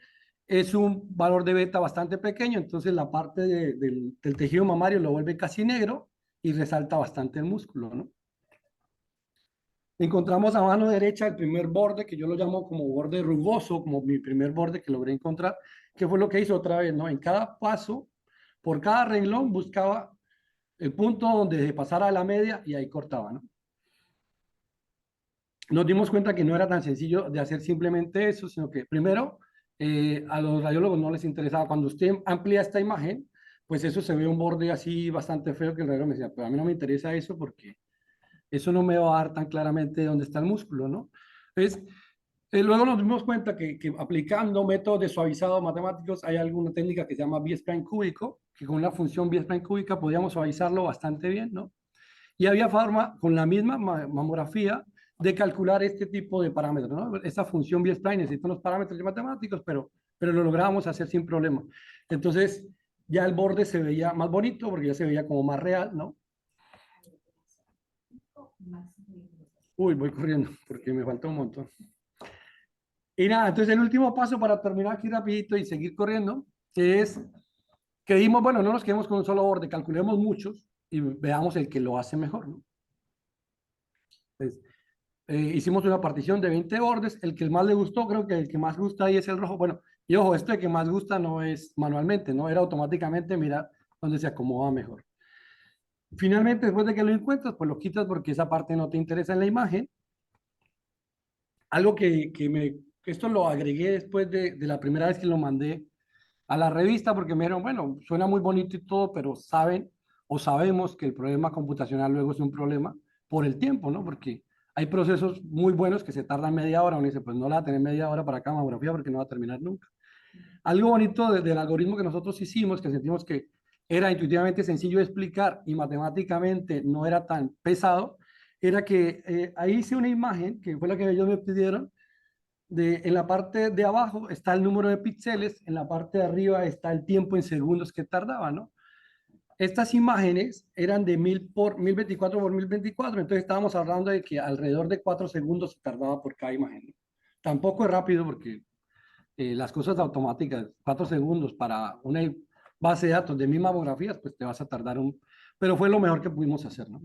Es un valor de beta bastante pequeño, entonces la parte del tejido mamario lo vuelve casi negro y resalta bastante el músculo, ¿no? Encontramos a mano derecha el primer borde, que yo lo llamo como borde rugoso, como mi primer borde que logré encontrar, que fue lo que hizo otra vez, ¿no? En cada paso, por cada renglón, buscaba el punto donde se pasara la media y ahí cortaba, ¿no? Nos dimos cuenta que no era tan sencillo de hacer simplemente eso, sino que primero a los radiólogos no les interesaba. Cuando usted amplía esta imagen, pues eso se ve un borde así bastante feo que el radiólogo me decía, pero a mí no me interesa eso porque eso no me va a dar tan claramente dónde está el músculo, ¿no? Entonces, luego nos dimos cuenta que aplicando métodos de suavizado matemáticos hay alguna técnica que se llama B-spline cúbico, que con una función B-spline cúbica podíamos suavizarlo bastante bien, ¿no? Y había forma, con la misma mamografía, de calcular este tipo de parámetros, ¿no? Esta función B-spline necesita unos parámetros matemáticos, pero lo lográbamos hacer sin problema. Entonces, ya el borde se veía más bonito porque ya se veía como más real, ¿no? Uy, voy corriendo porque me falta un montón. Y nada, entonces el último paso para terminar aquí rapidito y seguir corriendo es que dimos, bueno, no nos quedemos con un solo borde, calculemos muchos y veamos el que lo hace mejor, ¿no? Entonces, hicimos una partición de 20 bordes, el que más le gustó, creo que el que más gusta ahí es el rojo. Bueno, y ojo, esto de que más gusta no es manualmente, ¿no? Era automáticamente mirar dónde se acomoda mejor. Finalmente, después de que lo encuentras, pues lo quitas porque esa parte no te interesa en la imagen. Algo esto lo agregué después de la primera vez que lo mandé a la revista porque me dijeron, bueno, suena muy bonito y todo, pero saben o sabemos que el problema computacional luego es un problema por el tiempo, ¿no? Porque hay procesos muy buenos que se tardan media hora. Uno dice, pues no la va a tener media hora para cada mamografía porque no va a terminar nunca. Algo bonito del algoritmo que nosotros hicimos, que sentimos que era intuitivamente sencillo de explicar y matemáticamente no era tan pesado, era que ahí hice una imagen, que fue la que ellos me pidieron, en la parte de abajo está el número de píxeles, en la parte de arriba está el tiempo en segundos que tardaba, ¿no? Estas imágenes eran de 1024 por 1024, entonces estábamos hablando de que alrededor de 4 segundos se tardaba por cada imagen, ¿no? Tampoco es rápido porque las cosas automáticas, 4 segundos para una base de datos de 1000 mamografías, pues te vas a tardar pero fue lo mejor que pudimos hacer, ¿no?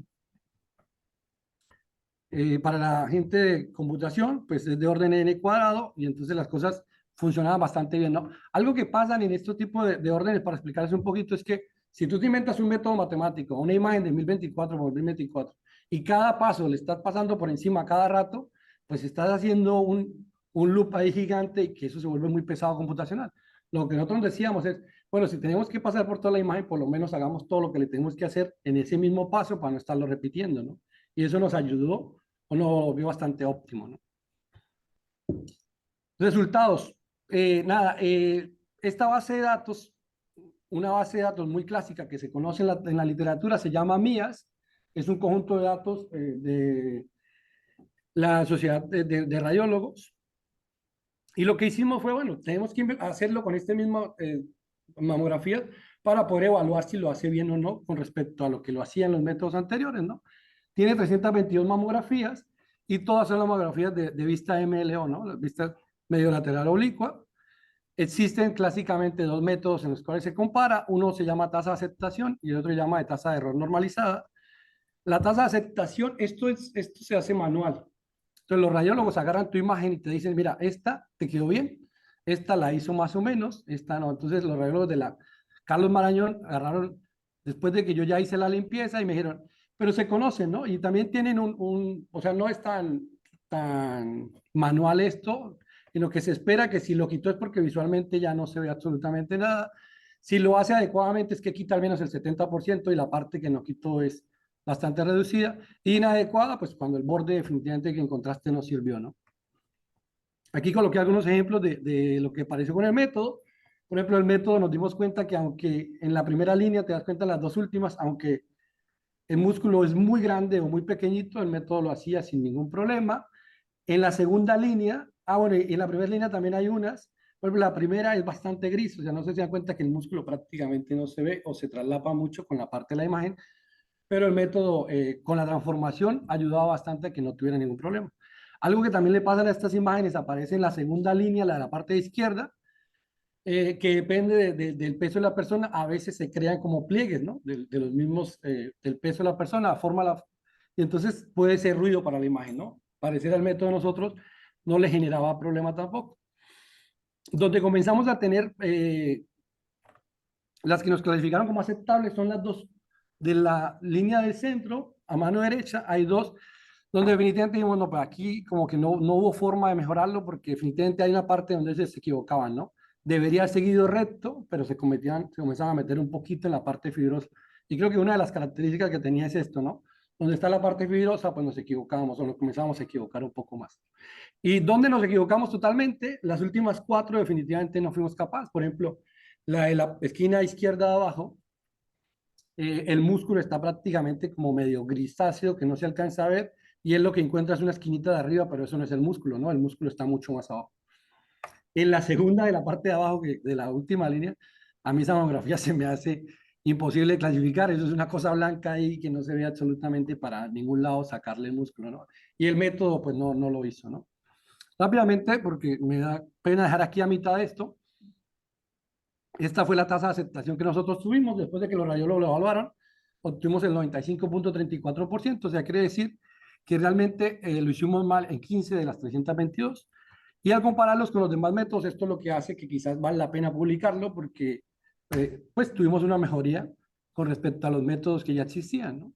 Para la gente de computación, pues es de orden n cuadrado y entonces las cosas funcionaban bastante bien, ¿no? Algo que pasa en este tipo de órdenes, para explicarles un poquito, es que si tú te inventas un método matemático, una imagen de 1024 por 1024, y cada paso le estás pasando por encima cada rato, pues estás haciendo un loop ahí gigante y que eso se vuelve muy pesado computacional. Lo que nosotros decíamos es, bueno, si tenemos que pasar por toda la imagen, por lo menos hagamos todo lo que le tenemos que hacer en ese mismo paso para no estarlo repitiendo, ¿no? Y eso nos ayudó o lo vio bastante óptimo, ¿no? Resultados. Nada, esta base de datos, una base de datos muy clásica que se conoce en la literatura, se llama MIAS, es un conjunto de datos de la Sociedad de Radiólogos. Y lo que hicimos fue, bueno, tenemos que hacerlo con este mismo mamografía para poder evaluar si lo hace bien o no con respecto a lo que lo hacían los métodos anteriores, ¿no? Tiene 322 mamografías y todas son las mamografías de vista MLO, ¿no? La vista medio lateral oblicua. Existen clásicamente dos métodos en los cuales se compara. Uno se llama tasa de aceptación y el otro se llama de tasa de error normalizada. La tasa de aceptación, esto se hace manual. Entonces los radiólogos agarran tu imagen y te dicen, mira, esta te quedó bien, esta la hizo más o menos, esta no. Entonces los radiólogos de la Carlos Marañón agarraron, después de que yo ya hice la limpieza y me dijeron, pero se conocen, ¿no? Y también tienen o sea, no es tan manual esto, sino que se espera que si lo quitó es porque visualmente ya no se ve absolutamente nada. Si lo hace adecuadamente es que quita al menos el 70% y la parte que no quitó es bastante reducida. Y inadecuada, pues cuando el borde definitivamente que encontraste no sirvió, ¿no? Aquí coloqué algunos ejemplos de lo que apareció con el método. Por ejemplo, el método nos dimos cuenta que aunque en la primera línea te das cuenta en las dos últimas, aunque el músculo es muy grande o muy pequeñito, el método lo hacía sin ningún problema. En la segunda línea, bueno, y en la primera línea también hay unas, por ejemplo, la primera es bastante gris, o sea, no sé si se dan cuenta que el músculo prácticamente no se ve o se traslapa mucho con la parte de la imagen, pero el método con la transformación ayudaba bastante a que no tuviera ningún problema. Algo que también le pasa a estas imágenes, aparece en la segunda línea, la de la parte izquierda, que depende del peso de la persona, a veces se crean como pliegues, ¿no? De los mismos, del peso de la persona, y entonces puede ser ruido para la imagen, ¿no? Parecer al método de nosotros no le generaba problema tampoco. Donde comenzamos a tener, las que nos clasificaron como aceptables son las dos de la línea del centro, a mano derecha, hay dos donde definitivamente dijimos, no, pues aquí como que no hubo forma de mejorarlo porque definitivamente hay una parte donde se equivocaban, ¿no? Debería haber seguido recto, pero se comenzaban a meter un poquito en la parte fibrosa. Y creo que una de las características que tenía es esto, ¿no? Donde está la parte fibrosa, pues nos equivocábamos o nos comenzábamos a equivocar un poco más. Y donde nos equivocamos totalmente, las últimas cuatro definitivamente no fuimos capaces. Por ejemplo, la de la esquina izquierda de abajo, el músculo está prácticamente como medio grisáceo, que no se alcanza a ver, y es lo que encuentras una esquinita de arriba, pero eso no es el músculo, ¿no? El músculo está mucho más abajo. En la segunda de la parte de abajo, de la última línea, a mí esa mamografía se me hace imposible de clasificar. Eso es una cosa blanca ahí que no se ve absolutamente para ningún lado sacarle el músculo, ¿no? Y el método, pues no lo hizo, ¿no? Rápidamente, porque me da pena dejar aquí a mitad de esto, esta fue la tasa de aceptación que nosotros tuvimos después de que los radiólogos lo evaluaron. Obtuvimos el 95.34%, o sea, quiere decir que realmente lo hicimos mal en 15 de las 322. Y al compararlos con los demás métodos, esto es lo que hace que quizás vale la pena publicarlo porque pues tuvimos una mejoría con respecto a los métodos que ya existían, ¿no?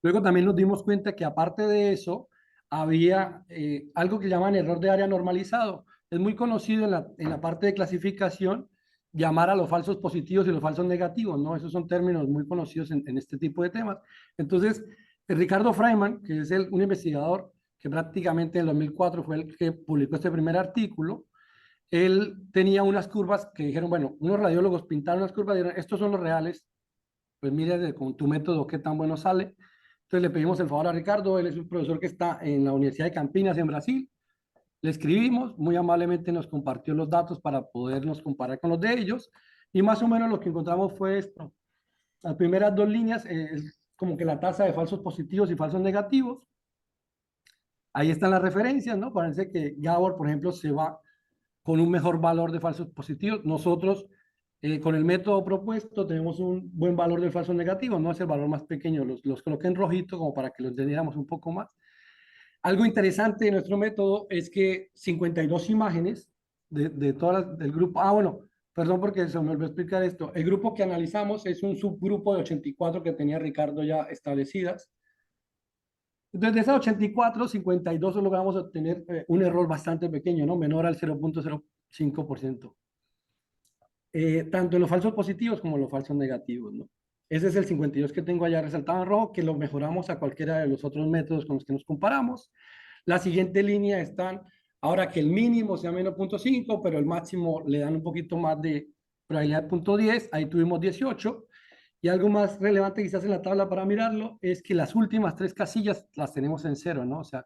Luego también nos dimos cuenta que aparte de eso, había algo que llaman error de área normalizado. Es muy conocido en la parte de clasificación llamar a los falsos positivos y los falsos negativos, ¿no? Esos son términos muy conocidos en este tipo de temas. Entonces, Ricardo Freiman, que es un investigador que prácticamente en el 2004 fue el que publicó este primer artículo, él tenía unas curvas que dijeron, bueno, unos radiólogos pintaron unas curvas y dijeron, estos son los reales, pues mire con tu método qué tan bueno sale. Entonces le pedimos el favor a Ricardo, él es un profesor que está en la Universidad de Campinas en Brasil. Le escribimos, muy amablemente nos compartió los datos para podernos comparar con los de ellos y más o menos lo que encontramos fue esto. Las primeras dos líneas es como que la tasa de falsos positivos y falsos negativos. Ahí están las referencias, ¿no? Parece que Gabor, por ejemplo, se va con un mejor valor de falsos positivos. Nosotros, con el método propuesto, tenemos un buen valor de falsos negativos, no es el valor más pequeño, los coloqué en rojito como para que los entendiéramos un poco más. Algo interesante de nuestro método es que 52 imágenes de todas del grupo, bueno, perdón porque se me olvidó explicar esto, el grupo que analizamos es un subgrupo de 84 que tenía Ricardo ya establecidas. Entonces, de esas 84, 52 logramos obtener un error bastante pequeño, ¿no? Menor al 0.05%. Tanto en los falsos positivos como en los falsos negativos, ¿no? Ese es el 52 que tengo allá resaltado en rojo, que lo mejoramos a cualquiera de los otros métodos con los que nos comparamos. La siguiente línea están, ahora que el mínimo sea menos 0.5, pero el máximo le dan un poquito más de probabilidad 0.10, ahí tuvimos 18. Y algo más relevante quizás en la tabla para mirarlo es que las últimas tres casillas las tenemos en cero, ¿no? O sea,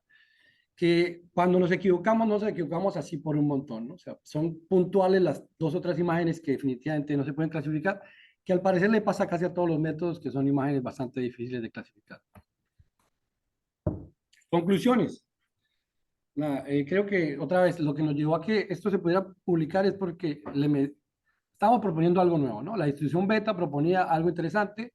que cuando nos equivocamos así por un montón, ¿no? O sea, son puntuales las dos o tres imágenes que definitivamente no se pueden clasificar, que al parecer le pasa casi a todos los métodos, que son imágenes bastante difíciles de clasificar. Conclusiones. Creo que otra vez lo que nos llevó a que esto se pudiera publicar es porque estábamos proponiendo algo nuevo, ¿no? La distribución beta proponía algo interesante,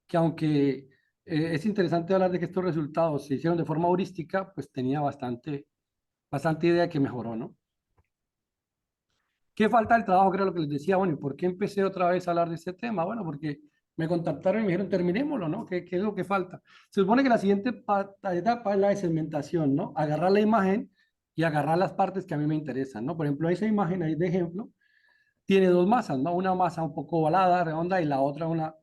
que aunque es interesante hablar de que estos resultados se hicieron de forma heurística, pues tenía bastante idea que mejoró, ¿no? ¿Qué falta del trabajo? Que era lo que les decía, bueno, ¿y por qué empecé otra vez a hablar de este tema? Bueno, porque me contactaron y me dijeron, terminémoslo, ¿no? ¿Qué es lo que falta? Se supone que la siguiente etapa es la de segmentación, ¿no? Agarrar la imagen y agarrar las partes que a mí me interesan, ¿no? Por ejemplo, esa imagen ahí de ejemplo tiene dos masas, ¿no? Una masa un poco ovalada, redonda, y la otra una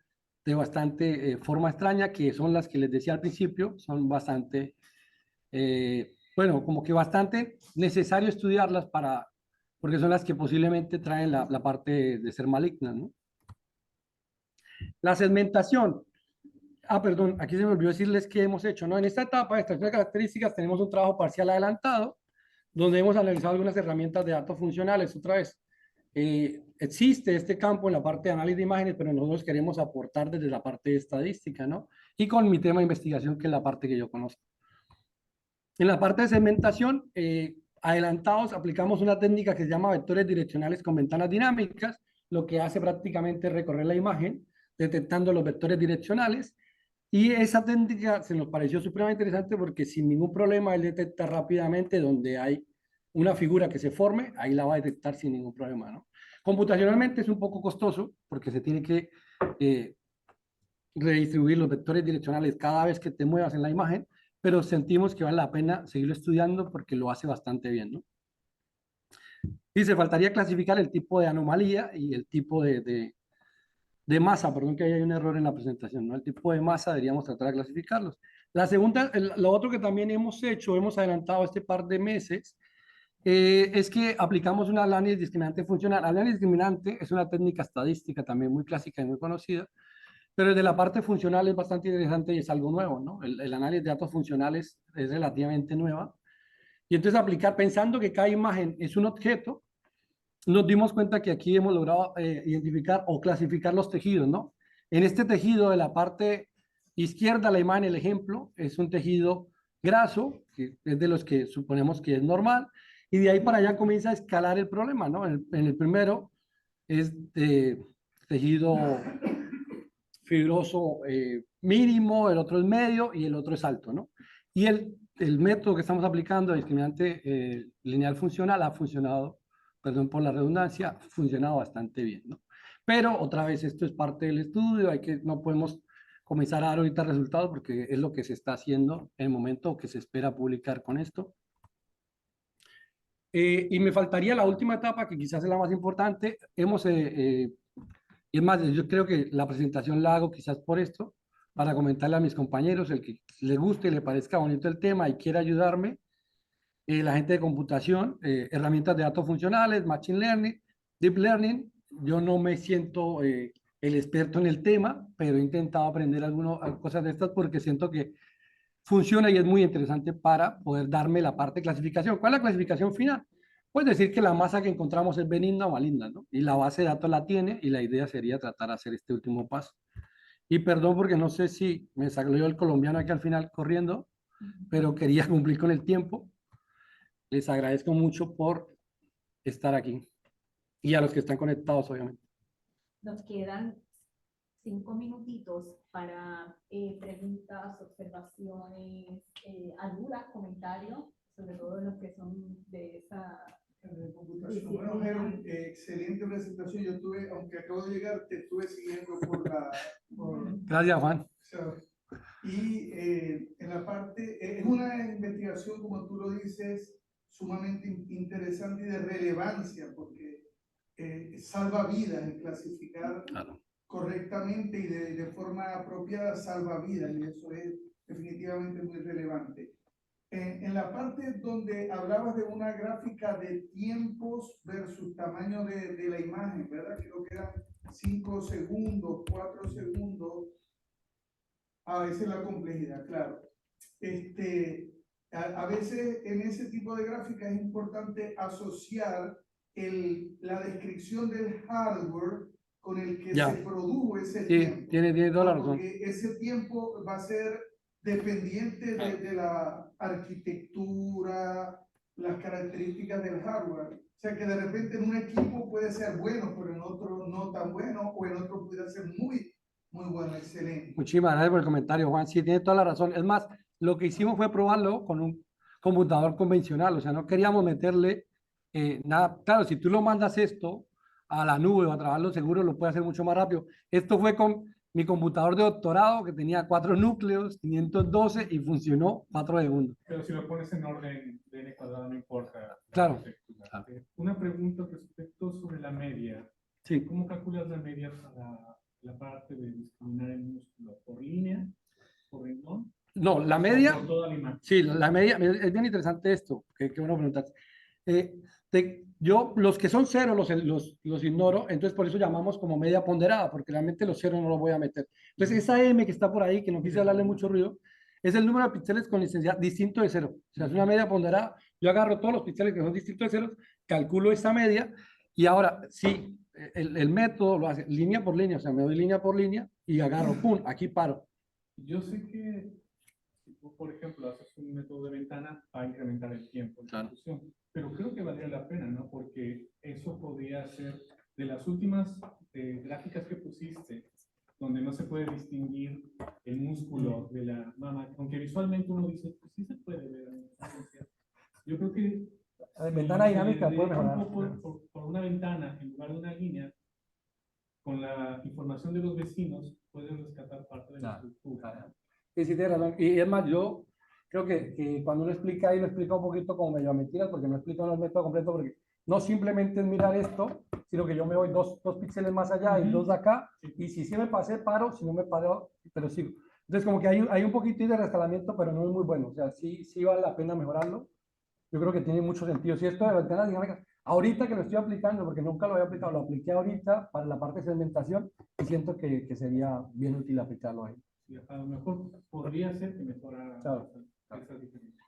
de bastante forma extraña, que son las que les decía al principio, son bastante, bueno, como que bastante necesario estudiarlas para porque son las que posiblemente traen la parte de ser malignas, ¿no? La segmentación. Perdón, aquí se me olvidó decirles qué hemos hecho, ¿no? En esta etapa de extracción de características tenemos un trabajo parcial adelantado, donde hemos analizado algunas herramientas de datos funcionales. Otra vez, existe este campo en la parte de análisis de imágenes, pero nosotros queremos aportar desde la parte de estadística, ¿no? Y con mi tema de investigación, que es la parte que yo conozco. En la parte de segmentación, adelantados, aplicamos una técnica que se llama vectores direccionales con ventanas dinámicas, lo que hace prácticamente recorrer la imagen, detectando los vectores direccionales. Y esa técnica se nos pareció supremamente interesante porque sin ningún problema él detecta rápidamente donde hay una figura que se forme, ahí la va a detectar sin ningún problema, ¿no? Computacionalmente es un poco costoso porque se tiene que redistribuir los vectores direccionales cada vez que te muevas en la imagen, pero sentimos que vale la pena seguirlo estudiando porque lo hace bastante bien, ¿no? Dice, faltaría clasificar el tipo de anomalía y el tipo de masa, perdón que ahí hay un error en la presentación, ¿no? El tipo de masa deberíamos tratar de clasificarlos. La segunda, lo otro que también hemos hecho, hemos adelantado este par de meses, es que aplicamos un análisis discriminante funcional. Análisis discriminante es una técnica estadística también muy clásica y muy conocida, pero desde la parte funcional es bastante interesante y es algo nuevo, ¿no? El análisis de datos funcionales es relativamente nueva. Y entonces aplicar, pensando que cada imagen es un objeto, nos dimos cuenta que aquí hemos logrado identificar o clasificar los tejidos, ¿no? En este tejido de la parte izquierda, la imagen, el ejemplo, es un tejido graso, que es de los que suponemos que es normal, y de ahí para allá comienza a escalar el problema, ¿no? En el primero es de tejido fibroso mínimo, el otro es medio y el otro es alto, ¿no? Y el método que estamos aplicando, discriminante lineal funcional, ha funcionado, perdón por la redundancia, ha funcionado bastante bien, ¿no? Pero otra vez esto es parte del estudio, no podemos comenzar a dar ahorita resultados porque es lo que se está haciendo en el momento que se espera publicar con esto. Y me faltaría la última etapa, que quizás es la más importante. Y es más, yo creo que la presentación la hago quizás por esto, para comentarle a mis compañeros, el que le guste y le parezca bonito el tema y quiera ayudarme, la gente de computación, herramientas de datos funcionales, Machine Learning, Deep Learning. Yo no me siento el experto en el tema, pero he intentado aprender algunas cosas de estas porque siento que funciona y es muy interesante para poder darme la parte de clasificación. ¿Cuál es la clasificación final? Pues decir que la masa que encontramos es benigna o maligna, ¿no? Y la base de datos la tiene y la idea sería tratar de hacer este último paso. Y perdón porque no sé si me salió el colombiano aquí al final corriendo, pero quería cumplir con el tiempo. Les agradezco mucho por estar aquí y a los que están conectados, obviamente. Nos quedan 5 minutitos para preguntas, observaciones, ayudas, comentarios, sobre todo los que son de esa computación. Bueno, Jeron, excelente presentación. Yo estuve, aunque acabo de llegar, te estuve siguiendo Gracias, Juan. Y en la parte, es una investigación, como tú lo dices, sumamente interesante y de relevancia, porque salva vidas en clasificar correctamente y de forma apropiada, salva vidas, y eso es definitivamente muy relevante. En la parte donde hablabas de una gráfica de tiempos versus tamaño de la imagen, ¿verdad? Creo que eran 5 segundos, 4 segundos. A veces la complejidad, claro. A veces en ese tipo de gráfica es importante asociar la descripción del hardware con el que se produjo ese tiempo. Tiene toda la razón. Porque ese tiempo va a ser dependiente de la arquitectura, las características del hardware. O sea que de repente en un equipo puede ser bueno, pero en otro no tan bueno, o en otro puede ser muy bueno, excelente. Muchísimas gracias por el comentario, Juan. Sí, tiene toda la razón. Es más, lo que hicimos fue probarlo con un computador convencional, o sea, no queríamos meterle nada. Claro, si tú lo mandas esto a la nube o a trabajarlo seguro, lo puede hacer mucho más rápido. Esto fue con mi computador de doctorado, que tenía 4 núcleos, 512, y funcionó 4 segundos. Pero si lo pones en orden de n cuadrado, no importa. Claro. Una pregunta respecto sobre la media. Sí. ¿Cómo calculas la media para la parte de discriminar el músculo? ¿Por línea? ¿Por renglón? No, la media. Por toda la imagen. Sí, la media, es bien interesante esto, que bueno preguntar. Yo, los que son cero los ignoro, entonces por eso llamamos como media ponderada, porque realmente los ceros no los voy a meter. Entonces, esa M que está por ahí, que no quise hablarle mucho ruido, es el número de píxeles con licencia distinto de cero. O sea, es una media ponderada. Yo agarro todos los píxeles que son distintos de ceros, calculo esa media, y ahora sí, el método lo hace línea por línea, o sea, me doy línea por línea y agarro, pum, aquí paro. Yo sé que si tú, por ejemplo, haces un método de ventana, va a incrementar el tiempo de Claro. ejecución. Pero creo que valdría la pena, ¿no? Porque eso podría ser de las últimas gráficas que pusiste, donde no se puede distinguir el músculo de la mama, aunque visualmente uno dice, pues sí se puede ver en la secuencia. Yo creo que Ventana si dinámica se puede dedica un mejorar. poco por una ventana en lugar de una línea, con la información de los vecinos, pueden rescatar parte de la estructura. Sí, sí, tienes razón. Y es más, yo creo que cuando uno explica ahí, lo explica un poquito como medio a mentiras, porque no explica el método completo, porque no simplemente es mirar esto, sino que yo me voy dos píxeles más allá y dos de acá, y si sí me pasé, paro, si no me paro, pero sigo. Entonces, como que hay un poquito de rescalamiento, pero no es muy bueno. O sea, sí vale la pena mejorarlo. Yo creo que tiene mucho sentido. Si esto de ventanas dinámicas, ahorita que lo estoy aplicando, porque nunca lo había aplicado, lo apliqué ahorita para la parte de segmentación y siento que sería bien útil aplicarlo ahí. Sí, a lo mejor podría ser que mejorara Claro. esa diferencia.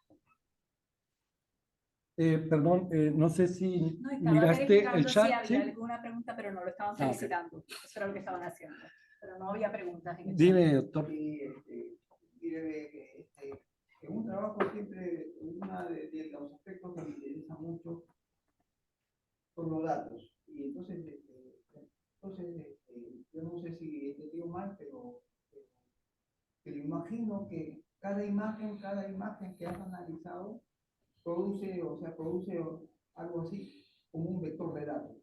Perdón, no sé si No, estaba miraste el verificando si chat, había ¿sí? alguna pregunta, pero no lo estaban Ah, ok. felicitando. Eso era lo que estaban haciendo. Pero no había preguntas en el chat. Dime, doctor. Sí, mire, que un trabajo siempre, uno de los aspectos que me interesa mucho son los datos. Y entonces, yo no sé si he entendido mal, pero imagino que cada imagen que has analizado produce, o sea, produce algo así como un vector de datos.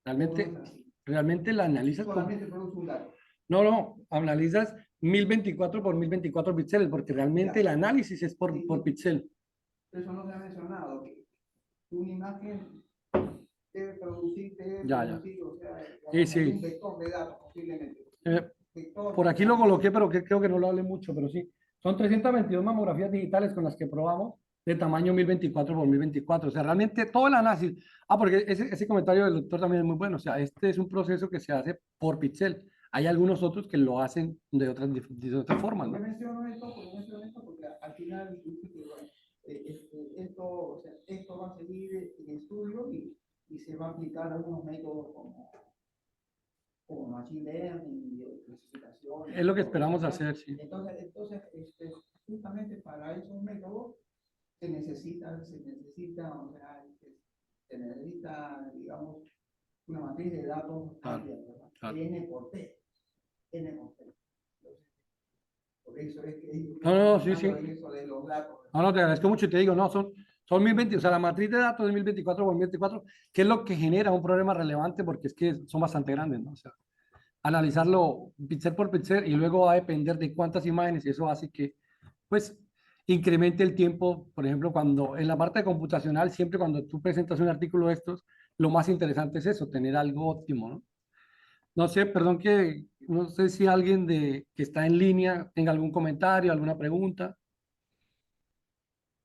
Realmente la analizas Solamente produce un dato. No, analizas 1024 por 1024 píxeles, porque realmente el análisis es por píxel. Eso no se ha mencionado, que una imagen debe producir, o sea, Sí. un vector de datos posiblemente. Por aquí lo coloqué, pero creo que no lo hablé mucho, pero sí. Son 322 mamografías digitales con las que probamos de tamaño 1024 por 1024. O sea, realmente todo el análisis. Porque ese comentario del doctor también es muy bueno. O sea, este es un proceso que se hace por píxel. Hay algunos otros que lo hacen de otras formas, ¿Por ¿no? qué menciono esto? Porque al final dice que bueno, esto, o sea, esto va a seguir en estudio y se va a aplicar algunos métodos como machine learning y clasificación. Es lo que esperamos hacer, sí. Entonces justamente para esos métodos se necesita, o sea, se necesita, digamos, una matriz de datos amplia, ¿verdad? Claro. N por T. Por eso es que No, sí. eso de los datos. No, te agradezco mucho y te digo, no, son 1020, o sea, la matriz de datos de 1024 por 1024, que es lo que genera un problema relevante porque es que son bastante grandes, ¿no? O sea, analizarlo píxel por píxel y luego va a depender de cuántas imágenes, y eso hace que, pues, incremente el tiempo. Por ejemplo, cuando en la parte computacional, siempre cuando tú presentas un artículo de estos, lo más interesante es eso, tener algo óptimo, ¿no? No sé, perdón no sé si alguien que está en línea tenga algún comentario, alguna pregunta.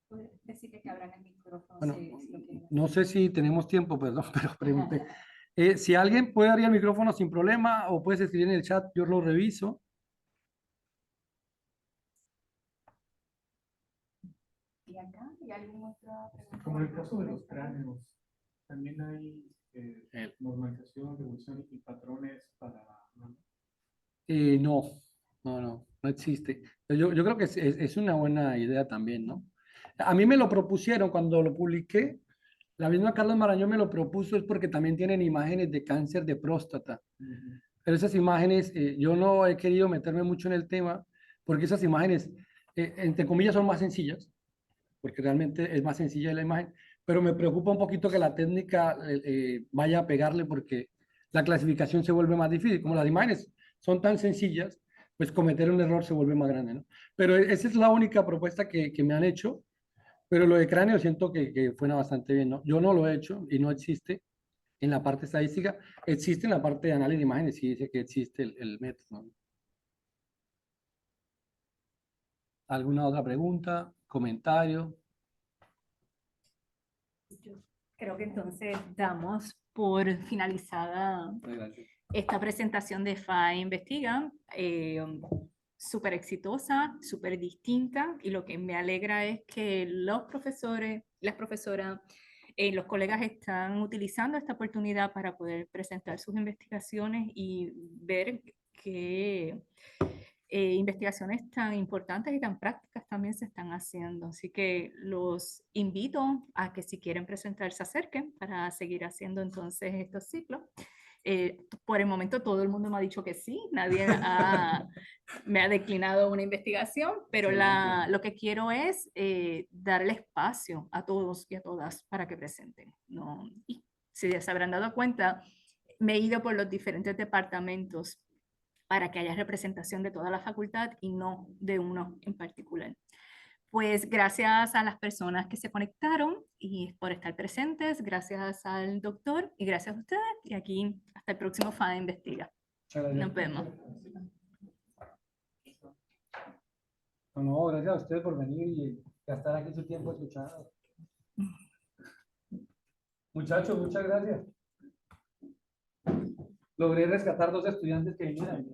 Puedes decirle que abran el micrófono. Bueno, si lo quieren. no sé si tenemos tiempo, perdón, pero pregunté. Si alguien puede abrir el micrófono sin problema o puedes escribir en el chat, yo lo reviso. ¿Y acá hay alguna otra pregunta? Como en el caso de los cráneos, también hay normalización, revolución y patrones para... No existe. Yo creo que es una buena idea también, ¿no? A mí me lo propusieron cuando lo publiqué. La misma Carlos Marañón me lo propuso, es porque también tienen imágenes de cáncer de próstata. Pero esas imágenes, yo no he querido meterme mucho en el tema, porque esas imágenes, entre comillas, son más sencillas, porque realmente es más sencilla la imagen, pero me preocupa un poquito que la técnica vaya a pegarle, porque la clasificación se vuelve más difícil. Como las imágenes son tan sencillas, pues cometer un error se vuelve más grande, ¿no? Pero esa es la única propuesta que me han hecho, pero lo de cráneo siento que fuera bastante bien, ¿no? Yo no lo he hecho y no existe en la parte estadística, existe en la parte de análisis de imágenes, sí dice que existe el método, ¿no? ¿Alguna otra pregunta? ¿Comentario? Creo que entonces damos por finalizada Gracias. esta presentación de FAE Investiga, súper exitosa, súper distinta, y lo que me alegra es que los profesores, las profesoras, los colegas están utilizando esta oportunidad para poder presentar sus investigaciones y ver que investigaciones tan importantes y tan prácticas también se están haciendo. Así que los invito a que si quieren presentar se acerquen para seguir haciendo entonces estos ciclos. Por el momento todo el mundo me ha dicho que sí, nadie me ha declinado una investigación, pero lo que quiero es darle espacio a todos y a todas para que presenten. ¿No? Y si se habrán dado cuenta, me he ido por los diferentes departamentos para que haya representación de toda la facultad y no de uno en particular. Pues gracias a las personas que se conectaron y por estar presentes, gracias al doctor y gracias a ustedes. Y aquí hasta el próximo FAE Investiga. Muchas gracias. Nos vemos. No, gracias a ustedes por venir y gastar aquí su tiempo escuchando. Muchachos, muchas gracias. Logré rescatar 2 estudiantes que vinieran.